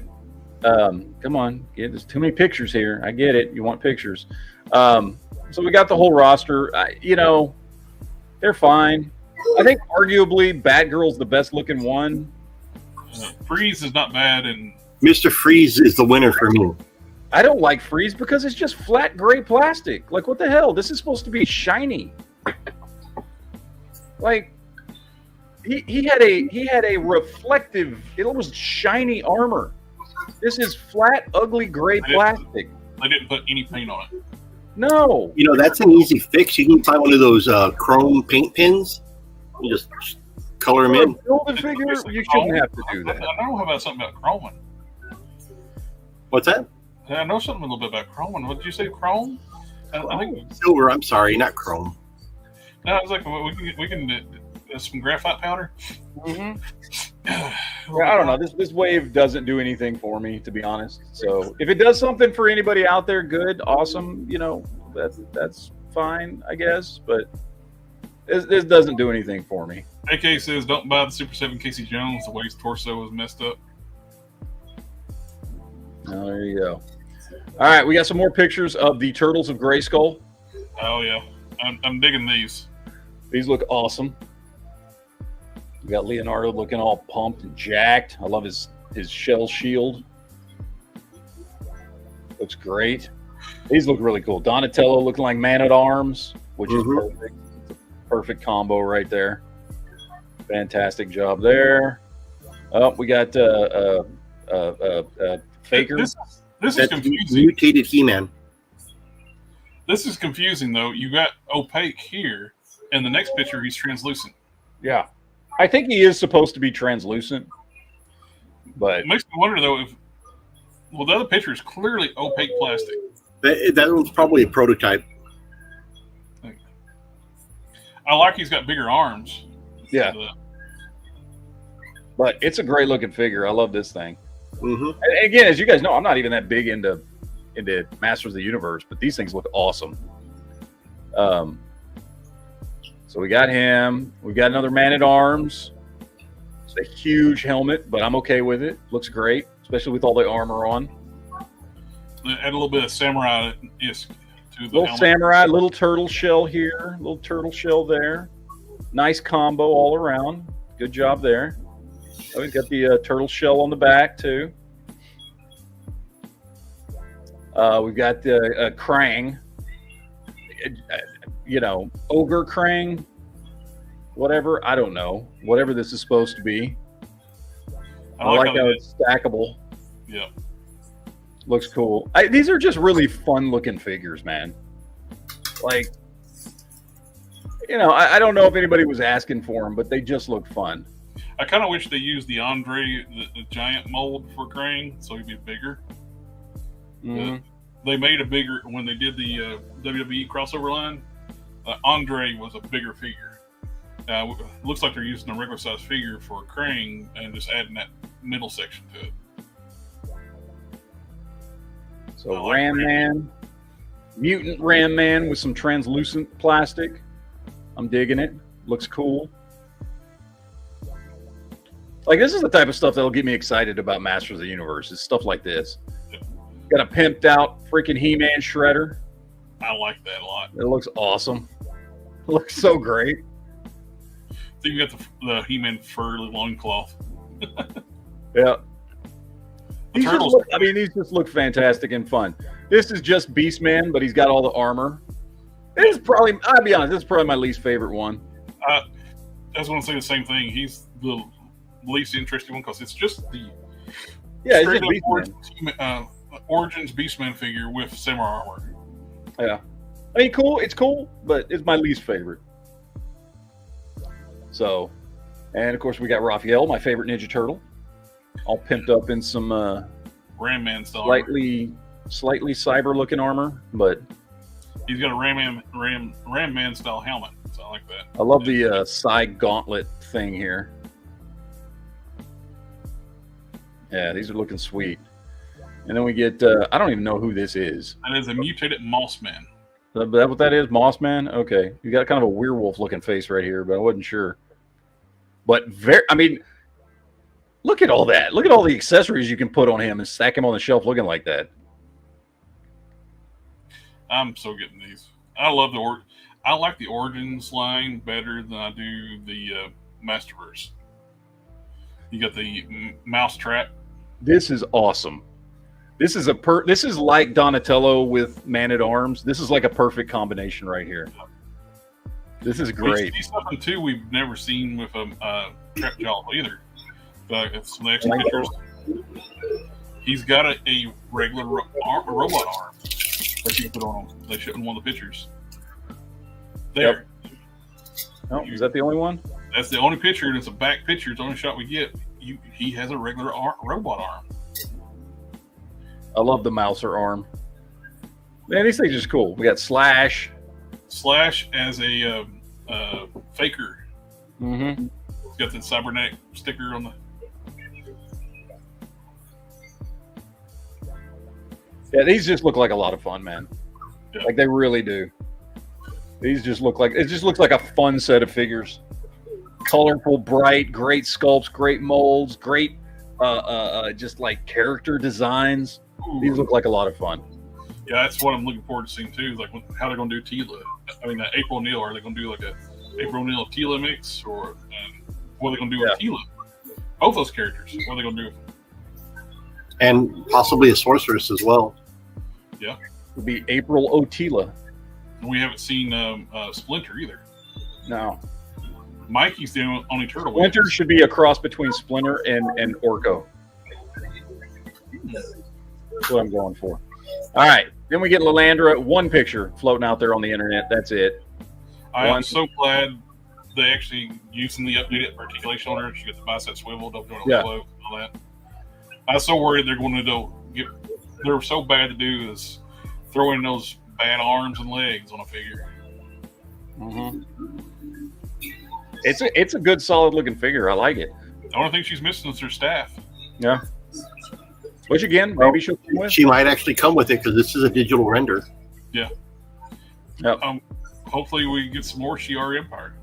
S4: come on. There's too many pictures here. I get it. You want pictures. So we got the whole roster. You know, they're fine. I think arguably Batgirl's the best looking one.
S1: Freeze is not bad, and
S3: Mr. Freeze is the winner for me.
S4: I don't like Freeze because it's just flat gray plastic. Like, what the hell? This is supposed to be shiny. Like, he had a reflective. It was shiny armor. This is flat, ugly gray plastic.
S1: They didn't put any paint on it.
S4: No.
S3: You know, that's an easy fix. You can find one of those chrome paint pins. You just color them in.
S4: Build a figure, you shouldn't have to do that.
S1: I know about something about chroming.
S3: What's that?
S1: I know something a little bit about chroming. What did you say, chrome? I think
S3: Silver. I'm sorry, not chrome.
S1: No, I was like, we can some graphite powder.
S4: I don't know. This wave doesn't do anything for me, to be honest. So if it does something for anybody out there, good, awesome. You know, that's fine, I guess. But this doesn't do anything for me.
S1: AK says, "Don't buy the Super 7 Casey Jones. The way his torso is messed up."
S4: Oh, there you go. All right, we got some more pictures of the Turtles of Grayskull.
S1: Oh yeah, I'm digging these.
S4: These look awesome. We got Leonardo looking all pumped and jacked. I love his shell shield. Looks great. These look really cool. Donatello looking like Man-at-Arms, which is perfect. It's a perfect combo right there. Fantastic job there. Oh, we got Faker.
S1: This is confusing.
S3: Mutated He-Man.
S1: This is confusing though. You got opaque here, and the next picture he's translucent.
S4: Yeah. I think he is supposed to be translucent. But
S1: It makes me wonder though if the other picture is clearly opaque plastic.
S3: That one's probably a prototype.
S1: I like he's got bigger arms.
S4: yeah. But it's a great looking figure. I love this thing.
S3: Mm-hmm.
S4: And again, as you guys know, I'm not even that big into Masters of the Universe, but these things look awesome. So we got him. We got another Man-at-Arms. It's a huge helmet, but I'm okay with it. Looks great, especially with all the armor on.
S1: Add a little bit of samurai to the
S4: Little
S1: helmet.
S4: samurai, little turtle shell here, little turtle shell there. Nice combo all around. Good job there. Oh, we've got the turtle shell on the back too. We've got the Krang. Ogre Krang. Whatever, I don't know. Whatever this is supposed to be. I like how it's stackable.
S1: Yeah.
S4: Looks cool. These are just really fun looking figures, man. Like, I don't know if anybody was asking for them, but they just look fun.
S1: I kind of wish they used the Andre, the giant mold for Krang, so he'd be bigger.
S4: Mhm.
S1: They made a bigger when they did the WWE crossover line. Andre was a bigger figure. Looks like they're using a regular size figure for Krang and just adding that middle section to it.
S4: So
S1: I like
S4: Ram Man, mutant Ram Man with some translucent plastic. I'm digging it. Looks cool. Like, this is the type of stuff that'll get me excited about Masters of the Universe. Is stuff like this. Got a pimped out freaking He-Man Shredder.
S1: I like that a lot.
S4: It looks awesome. It looks so great.
S1: So you got the He-Man fur loincloth.
S4: Yeah.
S1: The turtles.
S4: These just look fantastic and fun. This is just Beastman, but he's got all the armor. This is probably, I'll be honest, this is probably my least favorite one.
S1: I was going to say the same thing. He's the least interesting one because it's just the
S4: Yeah, it's
S1: straight
S4: just
S1: up
S4: Beastman.
S1: Origins Beastman figure with samurai armor.
S4: Yeah. I mean, cool. It's cool, but it's my least favorite. So, and of course we got Raphael, my favorite Ninja Turtle, all pimped up in some
S1: Ram Man style armor.
S4: slightly cyber looking armor, but
S1: He's got a Ram Man style helmet, so I like that.
S4: I love the side gauntlet thing here. Yeah, these are looking sweet. And then we get, I don't even know who this is.
S1: That is a mutated Moss Man.
S4: Is that what that is? Moss Man? Okay. You got kind of a werewolf looking face right here, but I wasn't sure. But look at all that. Look at all the accessories you can put on him and stack him on the shelf looking like that.
S1: I'm so getting these. I love I like the Origins line better than I do the Masterverse. You got the Mousetrap.
S4: This is awesome. This is this is like Donatello with Man-at-Arms. This is like a perfect combination right here. This is great.
S1: He's something too we've never seen with a Trap Jaw either. But it's some extra pictures. He's got a regular robot arm that you can put on him. They showed in one of the pictures. There.
S4: Yep. Oh, is that the only one?
S1: That's the only picture, and it's a back picture. It's the only shot we get. He has a regular robot arm.
S4: I love the Mouser arm. Man, these things are cool. We got Slash.
S1: Slash as a faker.
S4: Mm-hmm.
S1: He's got the cybernetic sticker on the
S4: Yeah, these just look like a lot of fun, man.
S1: Yeah.
S4: Like they really do. These just look like, it just looks like a fun set of figures. Colorful, bright, great sculpts, great molds, great just like character designs. These look like a lot of fun.
S1: Yeah, that's what I'm looking forward to seeing too. Like how they're going to do Tila. I mean, April O'Neil. Are they going to do like a April O'Neil Tila mix, or what are they going to do with Tila? Both those characters. What are they going to do?
S3: And possibly a sorceress as well.
S1: Yeah,
S4: It would be April Otila.
S1: we haven't seen Splinter either.
S4: No,
S1: Mikey's the only turtle.
S4: Splinter should be a cross between Splinter and Orko. That's what I'm going for. All right, then we get Lilandra. One picture floating out there on the internet. That's it.
S1: I am so glad they actually using the updated articulation on her. She gets the bicep swivel, double joint float, all that. I was so worried they're going to get. They're so bad to do is throw in those bad arms and legs on a figure.
S4: Mm-hmm. It's a good, solid looking figure. I like it.
S1: The only thing she's missing is her staff.
S4: Yeah. Which again, maybe she'll come with.
S3: She might actually come with it because this is a digital render.
S1: Yeah.
S4: Yep.
S1: Hopefully we get some more Shi'ar Empire.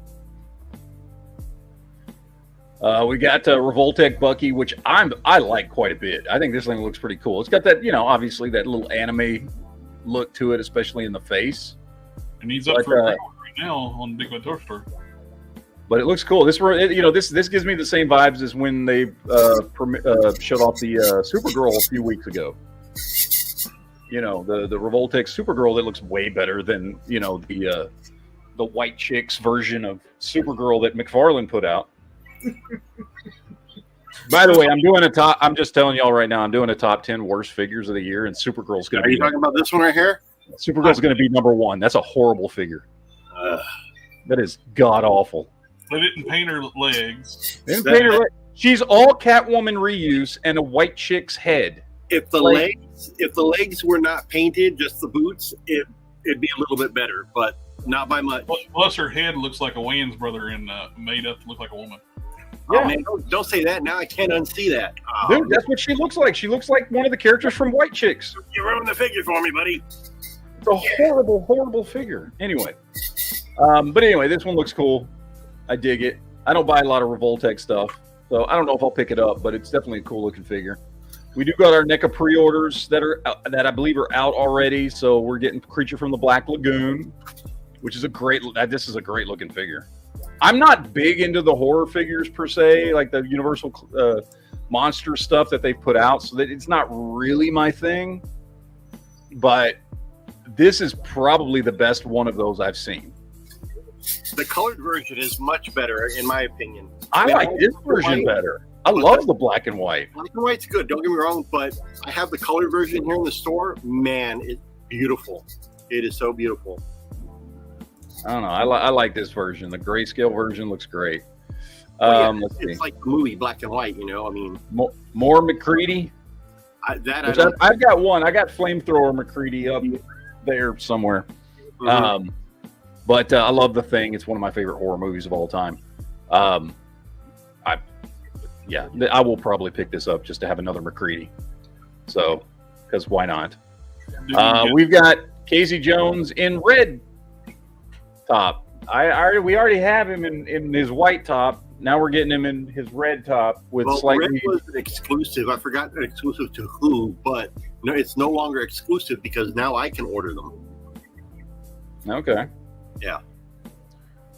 S4: We got Revoltech Bucky, which I like quite a bit. I think this thing looks pretty cool. It's got that, obviously that little anime look to it, especially in the face.
S1: It needs up for right now on Big Bad Toy Store.
S4: But it looks cool. This gives me the same vibes as when they showed off the Supergirl a few weeks ago. The Revoltech Supergirl that looks way better than the White Chicks version of Supergirl that McFarlane put out. By the way, I'm just telling y'all right now, I'm doing a top 10 worst figures of the year, and Supergirl's going to be.
S3: Are you talking about this one right here?
S4: Supergirl's going to be number one. That's a horrible figure. That is god awful.
S1: They didn't paint her legs.
S4: She's all Catwoman reuse and a white chick's head.
S3: If the legs were not painted, just the boots, it'd be a little bit better, but not by much.
S1: Plus, her head looks like a Wayans brother and made up to look like a woman.
S3: Yeah. Oh, man, don't say that. Now I can't unsee that.
S4: Dude, that's what she looks like. She looks like one of the characters from White Chicks.
S3: You ruined the figure for me, buddy.
S4: It's a horrible, horrible figure. Anyway. But anyway, this one looks cool. I dig it. I don't buy a lot of Revoltech stuff, so I don't know if I'll pick it up, but it's definitely a cool looking figure. We do got our NECA pre-orders that I believe are out already, so we're getting Creature from the Black Lagoon, which is this is a great looking figure. I'm not big into the horror figures per se, like the Universal monster stuff that they've put out, so that it's not really my thing, but this is probably the best one of those I've seen.
S3: The colored version is much better, in my opinion.
S4: I like this version better. I love the black and white.
S3: Black and white's good, don't get me wrong, but I have the colored version here in the store. Man, it's beautiful. It is so beautiful.
S4: I don't know. I like this version. The grayscale version looks great.
S3: Let's see. It's like the movie Black and White, I mean.
S4: More McCready? I've got one. I got Flamethrower McCready up there somewhere. Mm-hmm. But I love The Thing. It's one of my favorite horror movies of all time. I will probably pick this up just to have another McCready. So, because why not? We've got Casey Jones in red top. We already have him in his white top. Now we're getting him in his red top with slightly.
S3: Red was an exclusive. I forgot an exclusive to who, but no, it's no longer exclusive because now I can order them.
S4: Okay.
S3: Yeah.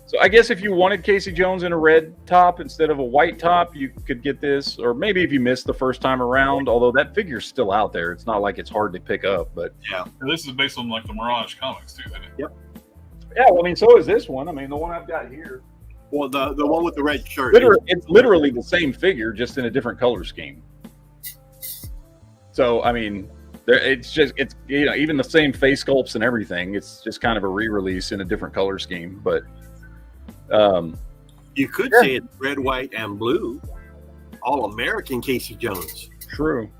S4: So I guess if you wanted Casey Jones in a red top instead of a white top, you could get this. Or maybe if you missed the first time around, although that figure's still out there. It's not like it's hard to pick up. But
S3: yeah.
S1: And this is based on like the Mirage comics too, isn't it?
S3: Yep.
S4: Yeah, well, I mean, so is this one. I mean, the one I've got here.
S3: Well, the one with the red shirt.
S4: It's literally the same figure, just in a different color scheme. So, I mean, it's even the same face sculpts and everything. It's just kind of a re-release in a different color scheme. But
S3: you could say it's red, white, and blue. All-American Casey Jones.
S4: True.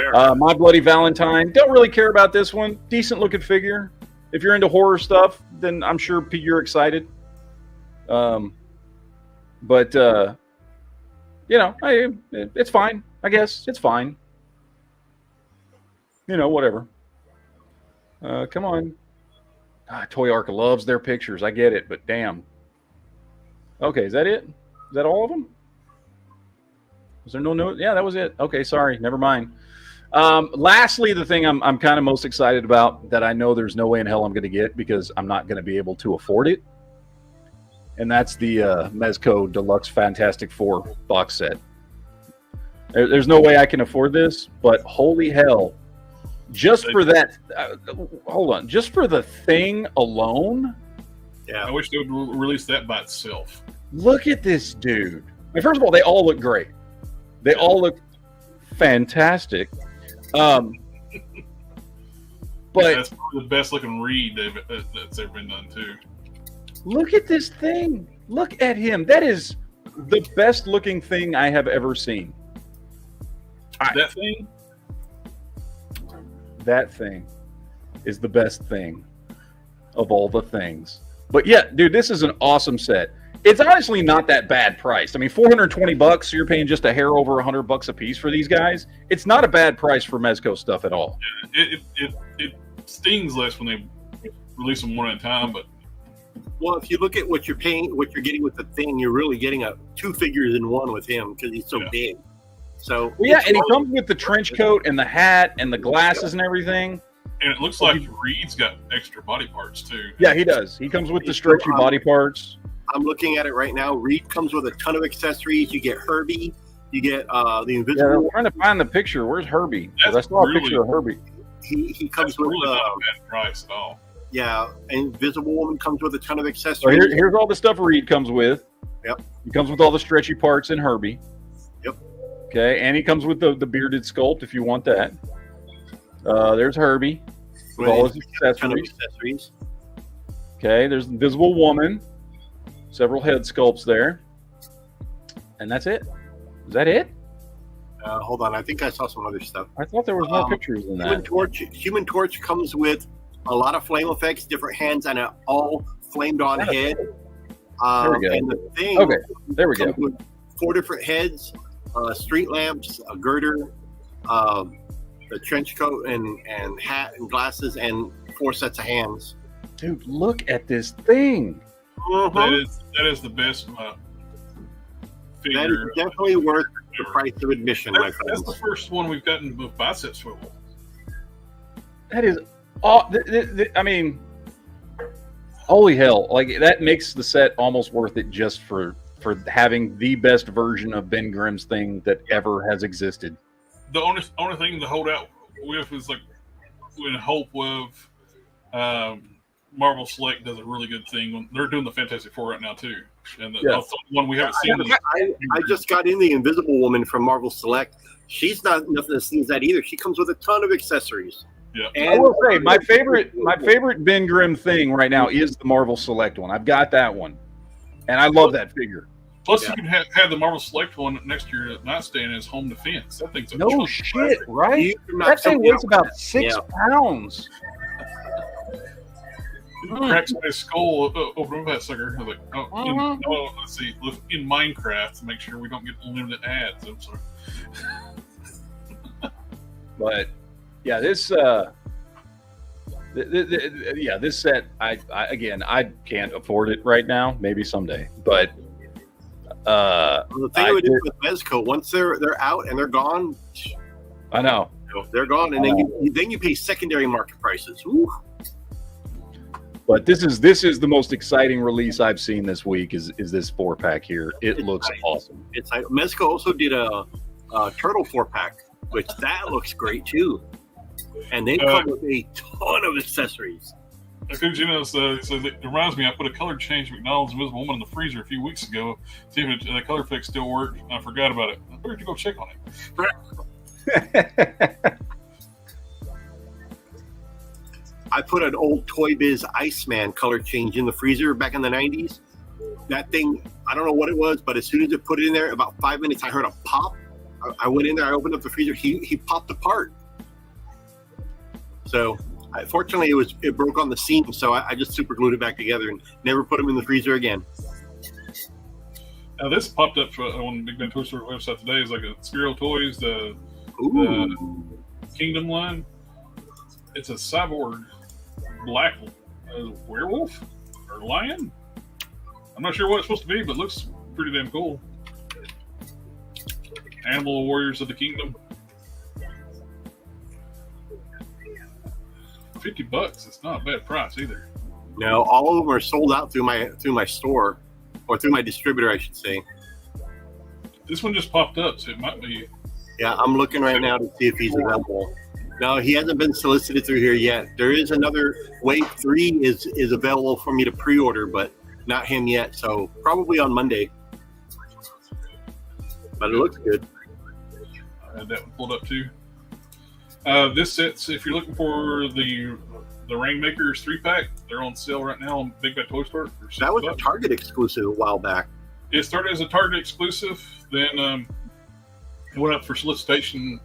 S4: My Bloody Valentine. Don't really care about this one. Decent looking figure. If you're into horror stuff, then I'm sure you're excited. But it's fine. I guess it's fine. whatever. Come on. Toy Arc loves their pictures. I get it, but damn. Okay, is that it? Is that all of them? Was there no note? Yeah, that was it. Okay, sorry. Never mind. Lastly, the thing I'm kind of most excited about that I know there's no way in hell I'm going to get because I'm not going to be able to afford it, and that's the Mezco Deluxe Fantastic Four box set. There's no way I can afford this, but holy hell. Just for that, hold on. Just for the thing alone,
S3: Yeah.
S1: I wish they would release that by itself.
S4: look at this dude. I mean, first of all, they all look great. They all look fantastic. But
S1: That's probably the best looking Reed that's ever been done too.
S4: look at this thing. Look at him. That is the best looking thing I have ever seen.
S1: That thing,
S4: That thing is the best thing of all the things. But yeah, dude, this is an awesome set. It's honestly not that bad priced. I mean, $420, so you're paying just a hair over $100 a piece for these guys. It's not a bad price for Mezco stuff at all.
S1: it stings less when they release them one at a time, but
S3: Well, if you look at what you're paying, what you're getting with the thing, you're really getting two figures in one with him because he's so
S1: Yeah.
S3: big. So
S4: Well, yeah,
S3: it's
S4: and he
S3: really-
S4: comes with the trench coat and the hat and the glasses and everything.
S1: and it looks like Reed's got extra body parts too.
S4: Yeah, he does. He comes with the stretchy body parts.
S3: I'm looking at it right now. Reed comes with a ton of accessories. You get Herbie. You get the
S4: Yeah,
S3: Invisible.
S4: I'm trying to find the picture. Where's Herbie? 'Cause I
S1: That's
S4: saw a
S1: really-
S4: picture of Herbie.
S3: He comes
S1: That's
S3: with
S1: really not a bad price at all.
S3: yeah. Invisible Woman comes with a ton of
S4: So
S3: accessories.
S4: here's all the stuff Reed comes with.
S3: Yep.
S4: He comes with all the stretchy parts in Herbie.
S3: Yep.
S4: Okay, and he comes with the bearded sculpt if you want that. There's Herbie with all his
S3: a ton of
S4: accessories.
S3: accessories.
S4: Okay, there's Invisible Woman, several head sculpts there, and that's it. Is that it?
S3: Hold on, I think I saw some other stuff.
S4: I thought there was more
S3: Um,
S4: pictures than
S3: Human
S4: that.
S3: Torch. Human Torch comes with a lot of flame effects, different hands, and an all flamed on head.
S4: There we go.
S3: And the thing
S4: Okay, there we go.
S3: comes with 4 different heads, street lamps, a girder, the trench coat and hat and glasses, and 4 sets of hands.
S4: Dude, look at this thing.
S1: That is the best figure.
S3: That is definitely worth the price of admission, my
S1: That's the
S3: friends.
S1: first one we've gotten with bicep swivel.
S4: That is, I mean, holy hell! Like that makes the set almost worth it just for having the best version of Ben Grimm's thing that ever has existed.
S1: The only thing to hold out with is like when Hope with Marvel Select does a really good thing. They're doing the Fantastic Four right now too, and the one we haven't seen.
S3: I just got in the Invisible Woman from Marvel Select. She's not nothing as seen as that either. She comes with a ton of accessories.
S1: Yeah.
S3: And
S4: I will say my favorite Ben Grimm thing right now is the Marvel Select one. I've got that one, and I love that figure.
S1: Plus,
S3: Yeah.
S1: you can have the Marvel Select one next to your nightstand as home defense. That thing's a
S4: No
S1: chunk.
S4: shit, right?
S3: you can knock
S4: That thing
S3: something
S4: weighs
S3: out.
S4: about 6
S3: Yeah.
S4: pounds.
S1: Cracks my skull over that sucker. I was like,
S4: Mhm.
S1: let's see. In Minecraft to make sure we don't get unlimited ads. I'm sorry.
S4: But yeah, this this set, I can't afford it right now. Maybe someday, but
S3: The thing with Mezco, once they're out and they're gone,
S4: I know.
S3: they're gone, and then you pay secondary market prices. Ooh.
S4: But this is the most exciting release I've seen this week. Is this 4-pack here? It looks awesome.
S3: It's like Mezco also did a turtle 4-pack, which that looks great too, and they come with a ton of accessories.
S1: Kujino says it reminds me. I put a color change McDonald's Invisible Woman in the freezer a few weeks ago. See if the color fix still worked. I forgot about it. Where did you go check on it?
S3: I put an old Toy Biz Iceman color change in the freezer back in the 90s. That thing, I don't know what it was, but as soon as I put it in there, about 5 minutes, I heard a pop. I went in there, I opened up the freezer, he popped apart. So, fortunately, it broke on the seam, so I just super glued it back together and never put them in the freezer again.
S1: Now this popped up on Big Ben Toy Store website today. Is like a Sphero Toys, the
S3: Ooh.
S1: Kingdom line. it's a cyborg black werewolf or lion. I'm not sure what it's supposed to be, but it looks pretty damn cool. Animal Warriors of the Kingdom. $50. It's not a bad price either.
S3: No, all of them are sold out through my store, or through my distributor, I should say.
S1: This one just popped up, so it might be.
S3: Yeah, I'm looking right now to see if he's available. No, he hasn't been solicited through here yet. There is another Wave 3 is available for me to pre-order, but not him yet. So probably on Monday. But it looks good.
S1: I had that one pulled up too. This sets, if you're looking for the Rainmakers 3-pack, they're on sale right now on Big Bad Toy Store. For
S3: That was a
S1: $6.
S3: Target exclusive a while back.
S1: It started as a Target exclusive, then it went up for solicitation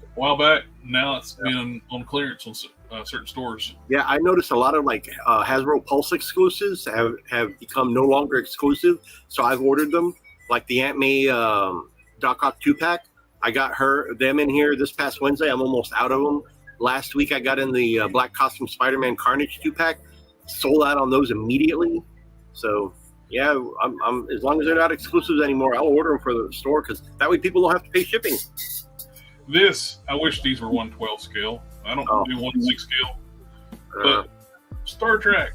S1: a while back. Now it's been on clearance on certain stores.
S3: Yeah, I noticed a lot of like Hasbro Pulse exclusives have become no longer exclusive. So I've ordered them, like the Aunt May Doc Ock 2-pack. I got them in here this past Wednesday. I'm almost out of them. Last week I got in the Black Costume Spider-Man Carnage 2-pack. Sold out on those immediately. So yeah, I'm as long as they're not exclusives anymore, I'll order them for the store because that way people don't have to pay shipping.
S1: This, I wish these were 1/12 scale. I don't do 1/6 scale. But Star Trek,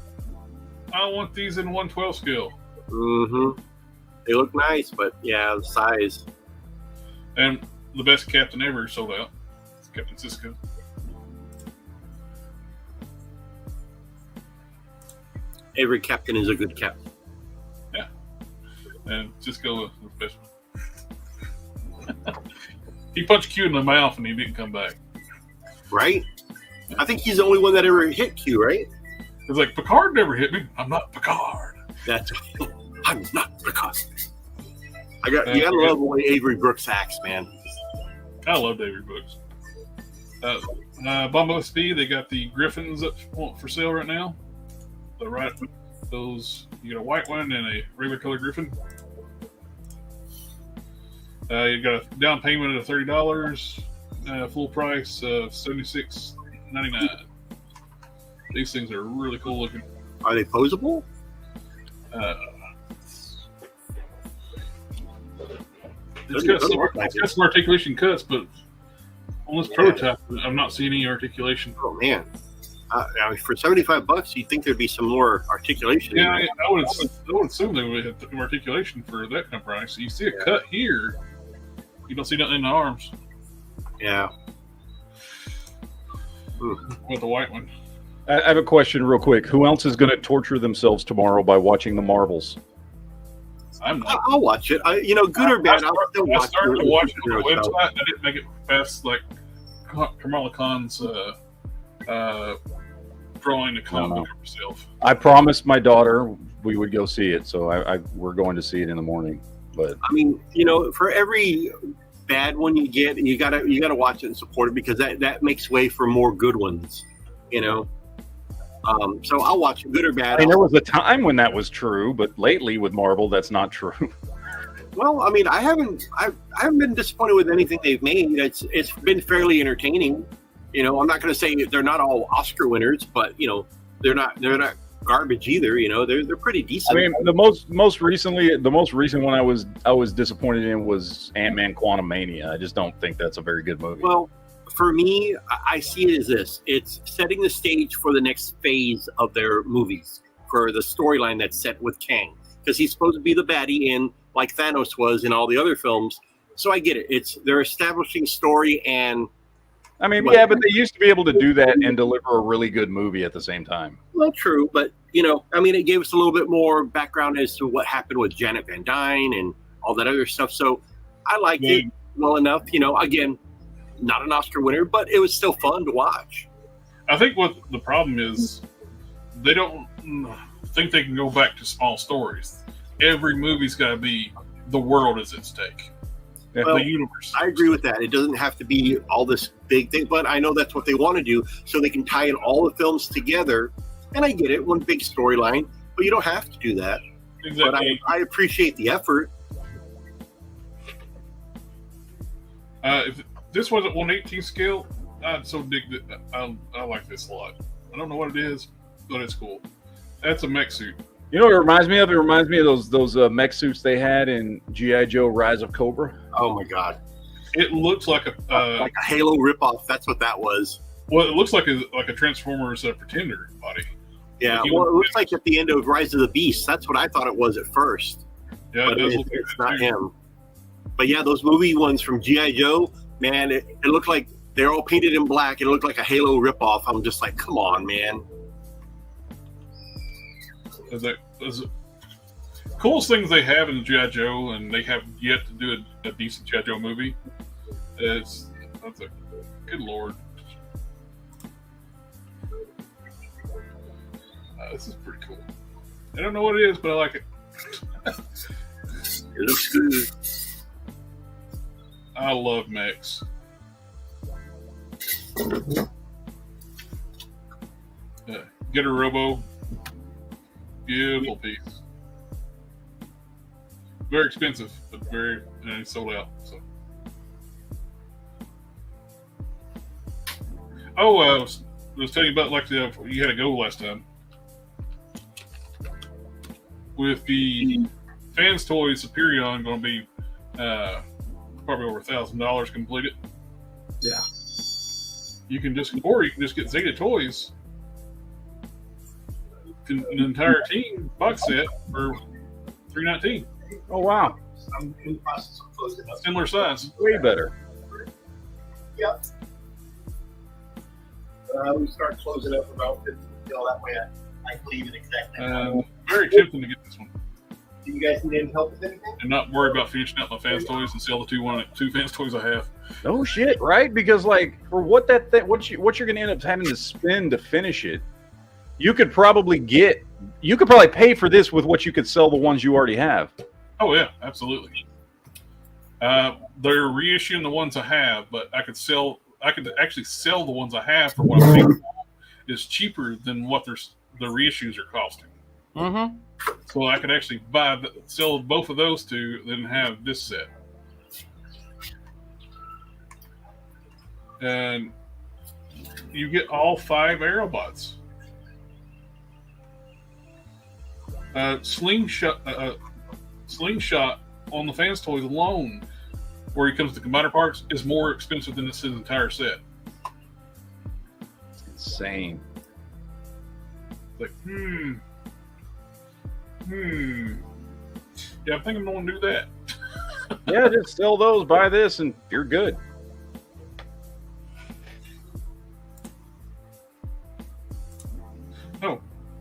S1: I want these in 1/12 scale.
S3: Mm-hmm. They look nice, but yeah, the size.
S1: And the best captain ever sold out. It's Captain Sisko.
S3: Every captain is a good captain.
S1: Yeah. And Sisko was the best one. He punched Q in the mouth and he didn't come back.
S3: Right? I think he's the only one that ever hit Q, right?
S1: It's like, Picard never hit me. I'm not Picard.
S3: That's I'm not Picard. You gotta love the way Avery Brooks acts, man.
S1: I love Avery Brooks. Bumble SP, they got the Griffins up for sale right now. You get a white one and a regular color Griffin. You got a down payment of $30, full price of $76.99. These things are really cool looking.
S3: Are they posable?
S1: It's got some articulation cuts, but on this prototype, I'm not seeing any articulation.
S3: Oh man! I mean, for $75, you'd think there'd be some more articulation.
S1: Yeah, I would assume they would have some articulation for that kind of price. You see a cut here, you don't see nothing in the arms.
S3: Yeah.
S1: With the white one.
S4: I have a question real quick. Who else is going to torture themselves tomorrow by watching the Marvels?
S3: I'll watch it. Good or bad, I'll still watch it.
S1: I started to watch it on the website. I didn't make it past like Kamala Khan's drawing the comic book herself.
S4: I promised my daughter we would go see it, so we're going to see it in the morning. But
S3: I mean, for every bad one you get, you gotta watch it and support it because that makes way for more good ones. So I'll watch it, good or bad.
S4: I mean, there was a time when that was true, but lately with Marvel, that's not true.
S3: Well, I mean, I haven't been disappointed with anything they've made. It's been fairly entertaining. I'm not going to say they're not all Oscar winners, but they're not garbage either. They're pretty decent.
S4: I mean, the most recent one I was disappointed in was Ant-Man: Quantumania. I just don't think that's a very good movie.
S3: Well, for me, I see it as this. It's setting the stage for the next phase of their movies, for the storyline that's set with Kang. Because he's supposed to be the baddie in, like Thanos was in all the other films. So I get it. They're establishing story and...
S4: I mean, yeah, but they used to be able to do that and deliver a really good movie at the same time.
S3: Well, true. But, it gave us a little bit more background as to what happened with Janet Van Dyne and all that other stuff. So I liked it well enough. Again... not an Oscar winner, but it was still fun to watch.
S1: I think what the problem is, they don't think they can go back to small stories. Every movie's got to be the world is at stake.
S3: Well,
S1: the universe.
S3: I agree with that. It doesn't have to be all this big thing, but I know that's what they want to do, so they can tie in all the films together. And I get it, one big storyline, but you don't have to do that.
S1: Exactly.
S3: But I appreciate the effort.
S1: If this wasn't 1/18 scale, I so dig that. I like this a lot. I don't know what it is, but it's cool. That's a mech suit.
S4: You know what it reminds me of? It reminds me of those mech suits they had in G.I. Joe: Rise of Cobra.
S3: Oh my god!
S1: It looks like a
S3: Like a Halo ripoff. That's what that was.
S1: well, it looks like a Transformers Pretender body.
S3: Yeah.
S1: Like
S3: Well, it looks like at the end of Rise of the Beast. That's what I thought it was at first.
S1: Yeah,
S3: But
S1: it does
S3: it-
S1: look like
S3: it's
S1: that
S3: not
S1: too.
S3: him. But yeah, those movie ones from G.I. Joe, man, it looked like they're all painted in black. It looked like a Halo ripoff. I'm just like, come on, man.
S1: Is coolest things they have in G.I. Joe, and they have yet to do a decent G.I. Joe movie. That's a good lord. This is pretty cool. I don't know what it is, but I like it.
S3: It looks good.
S1: I love mechs. Get a Robo. Beautiful piece. Very expensive, but it's sold out. So. Oh, I was telling you about you had a go last time with the Fans Toys Superion going to be probably over $1,000 completed.
S4: Yeah.
S1: You can just get Zeta Toys, an entire team box set for $319.
S4: Oh wow,
S3: I'm in the process of closing up.
S1: Similar size.
S4: way better.
S3: Yep. We start closing up about 50 until that way I believe in exactly.
S1: Very tempting to get this one
S3: Do you guys need any help with anything?
S1: and not worry about finishing out my Fans Toys and sell the two Fans Toys I have.
S4: No shit, right? Because like for what that thing, what you're going to end up having to spend to finish it, you could probably pay for this with what you could sell the ones you already have.
S1: Oh yeah, absolutely. They're reissuing the ones I have, but I could actually sell the ones I have for what I'm paying for is cheaper than what the reissues are costing.
S4: Mm-hmm.
S1: So I could actually sell both of those two, then have this set. And you get all 5 Aerobots. Slingshot on the Fans Toys alone, where he comes to combiner parts, is more expensive than his entire set.
S4: It's insane.
S1: Like, yeah, I think I'm going to do that.
S4: Yeah, just sell those, buy this, and you're good.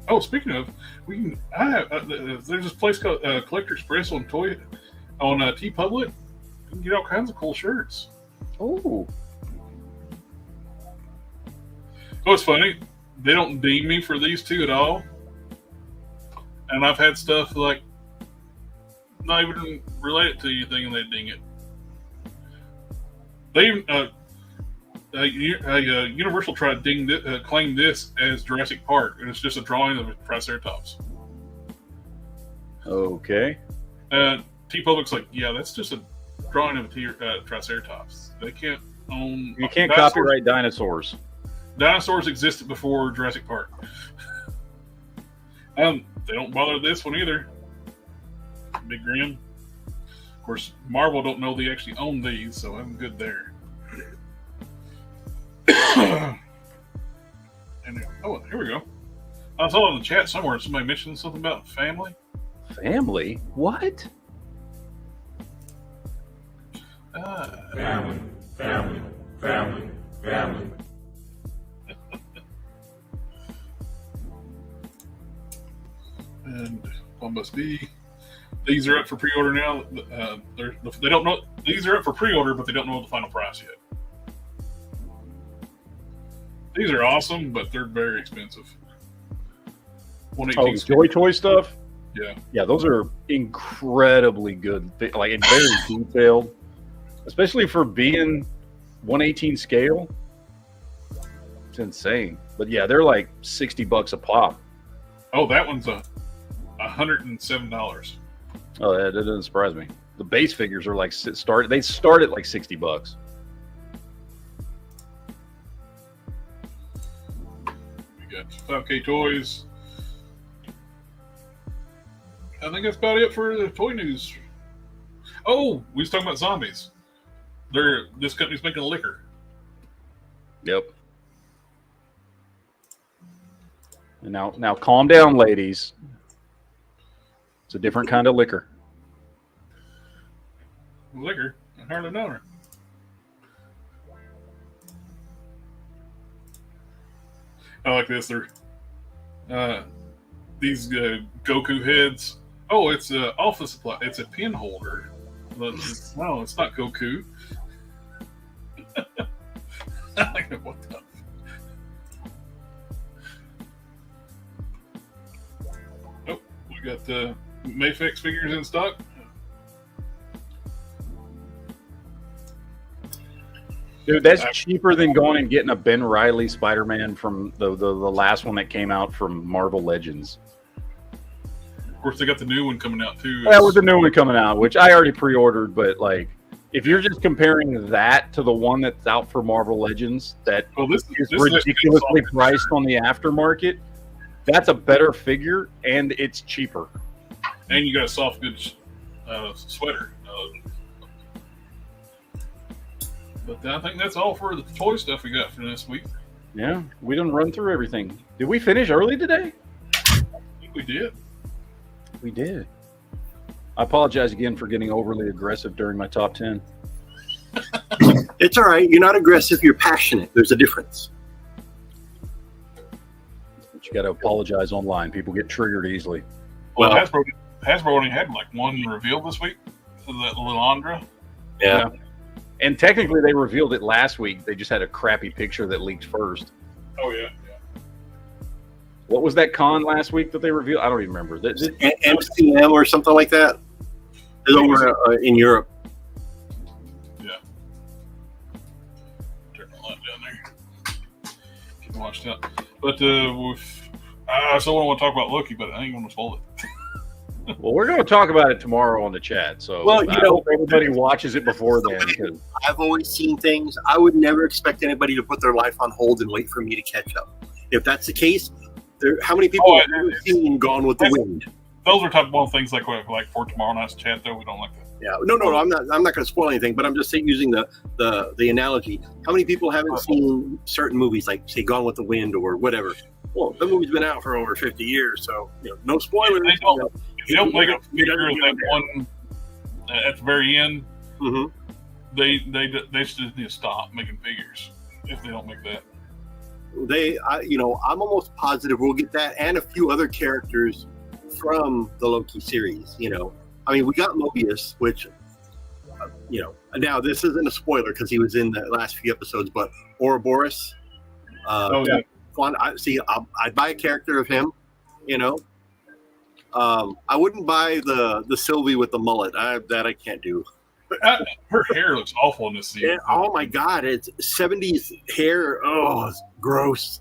S1: Oh, speaking of, there's this place called Collector Express on TeePublic. You can get all kinds of cool shirts.
S4: Oh,
S1: Oh, it's funny. They don't ding me for these two at all. And I've had stuff like not even related to anything, and they ding it. They Universal tried to claim this as Jurassic Park, and it's just a drawing of a Triceratops.
S4: okay.
S1: TeePublic's like, yeah, that's just a drawing of a Triceratops. They can't own.
S4: You can't
S1: dinosaurs.
S4: copyright dinosaurs.
S1: Dinosaurs existed before Jurassic Park. They don't bother this one either. Big grin. Of course, Marvel don't know they actually own these, so I'm good there. And here we go. I saw in the chat somewhere somebody mentioned something about family.
S4: Family? What?
S2: Family.
S1: And what must be? These are up for pre-order now. They don't know these are up for pre-order, but they don't know the final price yet. These are awesome, but they're very expensive.
S4: Oh,
S1: 118.
S4: Joy Toy stuff?
S1: Yeah.
S4: Yeah, those are incredibly good. Like, and very detailed, especially for being 1/18 scale. It's insane. But yeah, they're like $60 a pop.
S1: Oh, that one's $107.
S4: Oh, that doesn't surprise me. The base figures are like they start at like $60.
S1: 5K Toys. I think that's about it for the toy news. Oh, we was talking about zombies. This company's making liquor.
S4: Yep. And now calm down, ladies. It's a different kind of liquor.
S1: Liquor? I hardly know her. I like this. They're these Goku heads. Oh, it's an office supply. It's a pin holder. But no, it's not Goku. What the? Oh, we got the Mayfix figures in stock.
S4: Dude, that's cheaper than going and getting a Ben Reilly Spider-Man from the last one that came out from Marvel Legends.
S1: Of course, they got the new one coming out too.
S4: That was the new one coming out, which I already pre-ordered. But like, if you're just comparing that to the one that's out for Marvel Legends, that
S1: this
S4: is
S1: is
S4: ridiculously priced on the aftermarket, that's a better figure and it's cheaper.
S1: And you got a soft goods sweater. But I think that's all for the toy stuff we got for this week.
S4: Yeah, we didn't run through everything. Did we finish early today?
S1: I think we did.
S4: We did. I apologize again for getting overly aggressive during my top 10.
S3: It's all right. You're not aggressive. You're passionate. There's a difference.
S4: But you got to apologize online. People get triggered easily.
S1: Well, Hasbro only had like one reveal this week. That little Andra.
S3: Yeah.
S4: And technically, they revealed it last week. They just had a crappy picture that leaked first.
S1: Oh, yeah.
S4: What was that con last week that they revealed? I don't even remember.
S3: MCM or something like that. It's over in Europe.
S1: Yeah. Turn the light down there. Keep watched out. But I still want to talk about Loki, but I ain't going to spoil it.
S4: Well, we're going to talk about it tomorrow on the chat. So I hope everybody watches it before then. Because
S3: I've always seen things. I would never expect anybody to put their life on hold and wait for me to catch up. If that's the case, how many people have you seen Gone with the Wind?
S1: Those are type of things like for tomorrow night's chat, though. We don't like that.
S3: Yeah, no, I'm not going to spoil anything, but I'm just using the analogy. How many people haven't seen certain movies, like say Gone with the Wind or whatever? Well, the movie's been out for over 50 years, so no spoilers.
S1: They don't make a figure of that one at the very end.
S3: Mm-hmm.
S1: They just need to stop making figures if they don't make that.
S3: I'm almost positive we'll get that and a few other characters from the Loki series. I mean, we got Mobius, which, now this isn't a spoiler because he was in the last few episodes, but Ouroboros. Fun. I'd buy a character of him. I wouldn't buy the Sylvie with the mullet. That I can't do.
S1: Her hair looks awful in this scene.
S3: Yeah, oh my god, it's 70s hair. Oh, it's gross.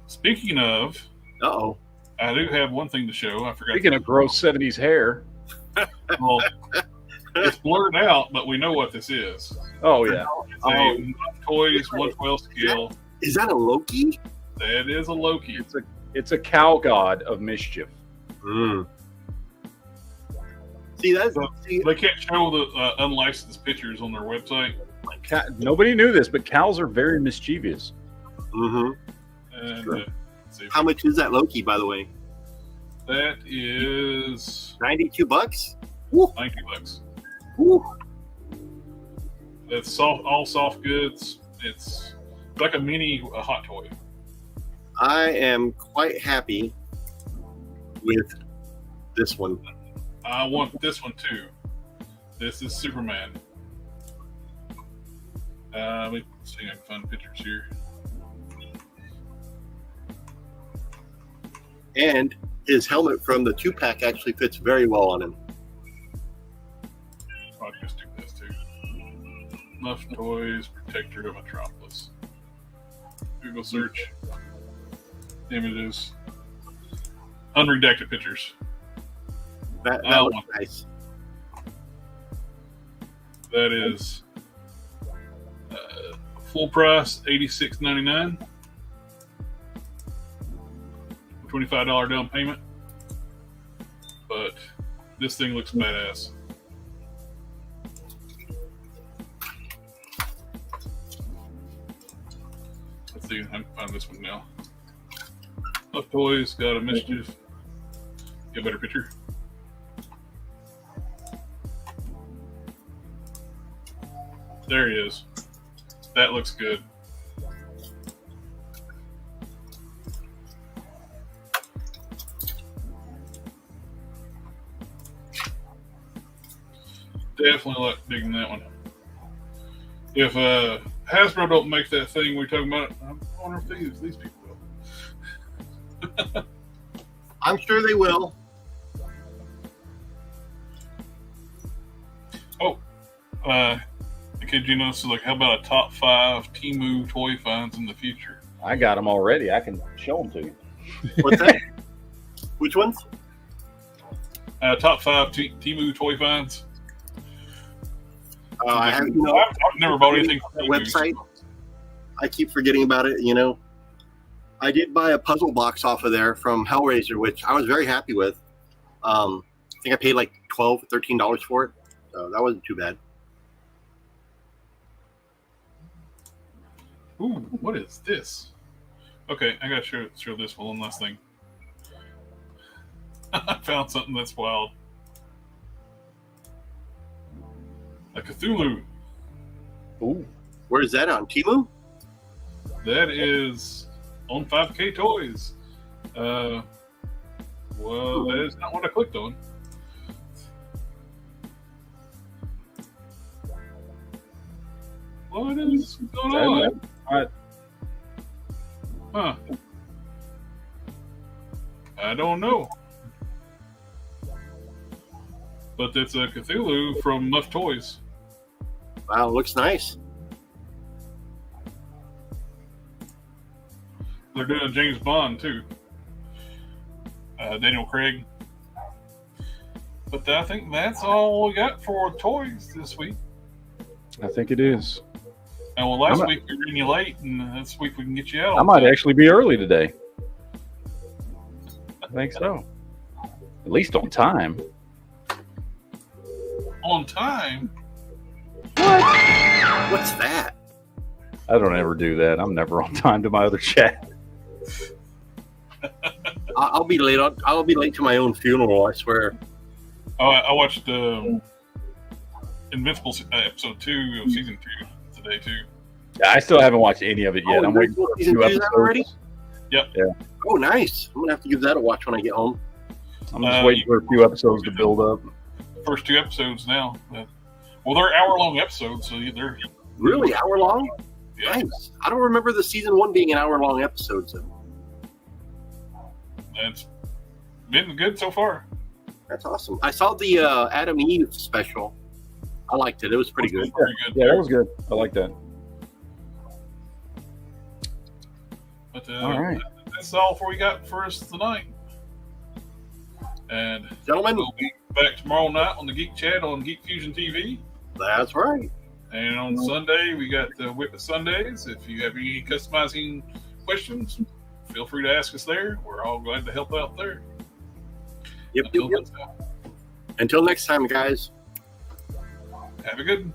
S1: Speaking of, I do have one thing to show. I forgot.
S4: Speaking of gross 70s hair.
S1: Well, it's blurred out, but we know what this is.
S4: Oh yeah.
S1: It's a Toys 112 scale.
S3: Is that a Loki?
S1: That is a Loki.
S4: It's a cow god of mischief.
S3: Mm. See that?
S1: They can't show the unlicensed pictures on their website.
S4: Nobody knew this, but cows are very mischievous.
S3: Mm-hmm.
S1: And,
S3: how much is that Loki, by the way?
S1: That is
S3: $92.
S1: $90.
S3: Woo.
S1: That's all soft goods. It's like a mini Hot Toy.
S3: I am quite happy with this one.
S1: I want this one too. This is Superman. Let me see if I can find pictures here.
S3: And his helmet from the 2-pack actually fits very well on him.
S1: I'll just do this too. Muff Toys, Protector of Metropolis. Google search. Images. Unredacted pictures.
S3: That looks nice.
S1: That is full price $86.99. $25 down payment. But this thing looks badass. Let's see if I can find this one now. Love Toys, got a Mischief. Get a better picture. There he is. That looks good. Definitely like digging that one. If Hasbro don't make that thing we're talking about, I wonder if these people will.
S3: I'm sure they will.
S1: Oh, kid, you know, so like, how about a top 5 Temu toy finds in the future?
S4: I got them already. I can show them to you.
S3: What's that? Which ones?
S1: Top 5 Temu toy finds.
S3: I have,
S1: I've never bought anything from
S3: that
S1: Temu.
S3: website. I keep forgetting about it. You know, I did buy a puzzle box off of there from Hellraiser, which I was very happy with. I think I paid like $12, $13 for it, so that wasn't too bad.
S1: Ooh, what is this? Okay, I gotta show this one last thing. I found something that's wild. A Cthulhu.
S4: Ooh.
S3: Where is that on Temu?
S1: That is on 5K Toys. Well, that is not what I clicked on. What is going on? Huh. I don't know. But that's a Cthulhu from Muff Toys.
S3: Wow, looks nice.
S1: They're doing a James Bond too. Daniel Craig. But I think that's all we got for toys this week.
S4: I think it is.
S1: And well, last week we were in you late, and this week we can get you out.
S4: I might actually be early today. I think so. At least on time.
S1: On time?
S3: What's that?
S4: I don't ever do that. I'm never on time to my other chat.
S3: I'll be late. I'll be late to my own funeral. I swear.
S1: Oh, I watched Invincible episode 2 of season 2 today too.
S4: Yeah, I still haven't watched any of it yet. I'm waiting for a few episodes.
S3: Already?
S1: Yep.
S4: Yeah.
S3: Oh, nice. I'm gonna have to give that a watch when I get home.
S4: I'm just waiting for a few episodes to build up.
S1: First 2 episodes now. Well, they're hour-long episodes, so they're
S3: Really, hour long?
S1: yeah.
S3: Nice. I don't remember the season 1 being an hour long episode. So
S1: It's been good so far.
S3: that's awesome. I saw the Adam Eve special. I liked it. It was pretty good.
S1: Pretty good.
S4: Yeah, that was good. I like that.
S1: But
S4: All right.
S1: that's all we got for us tonight. And
S3: Gentlemen,
S1: we'll be back tomorrow night on the Geek Chat on Geek Fusion TV.
S3: that's right.
S1: And on Sunday, we got the Whip It Sundays. If you have any customizing questions, feel free to ask us there. We're all glad to help out there.
S3: Yep.
S1: Until next time,
S3: Until next time, guys.
S1: have a good one.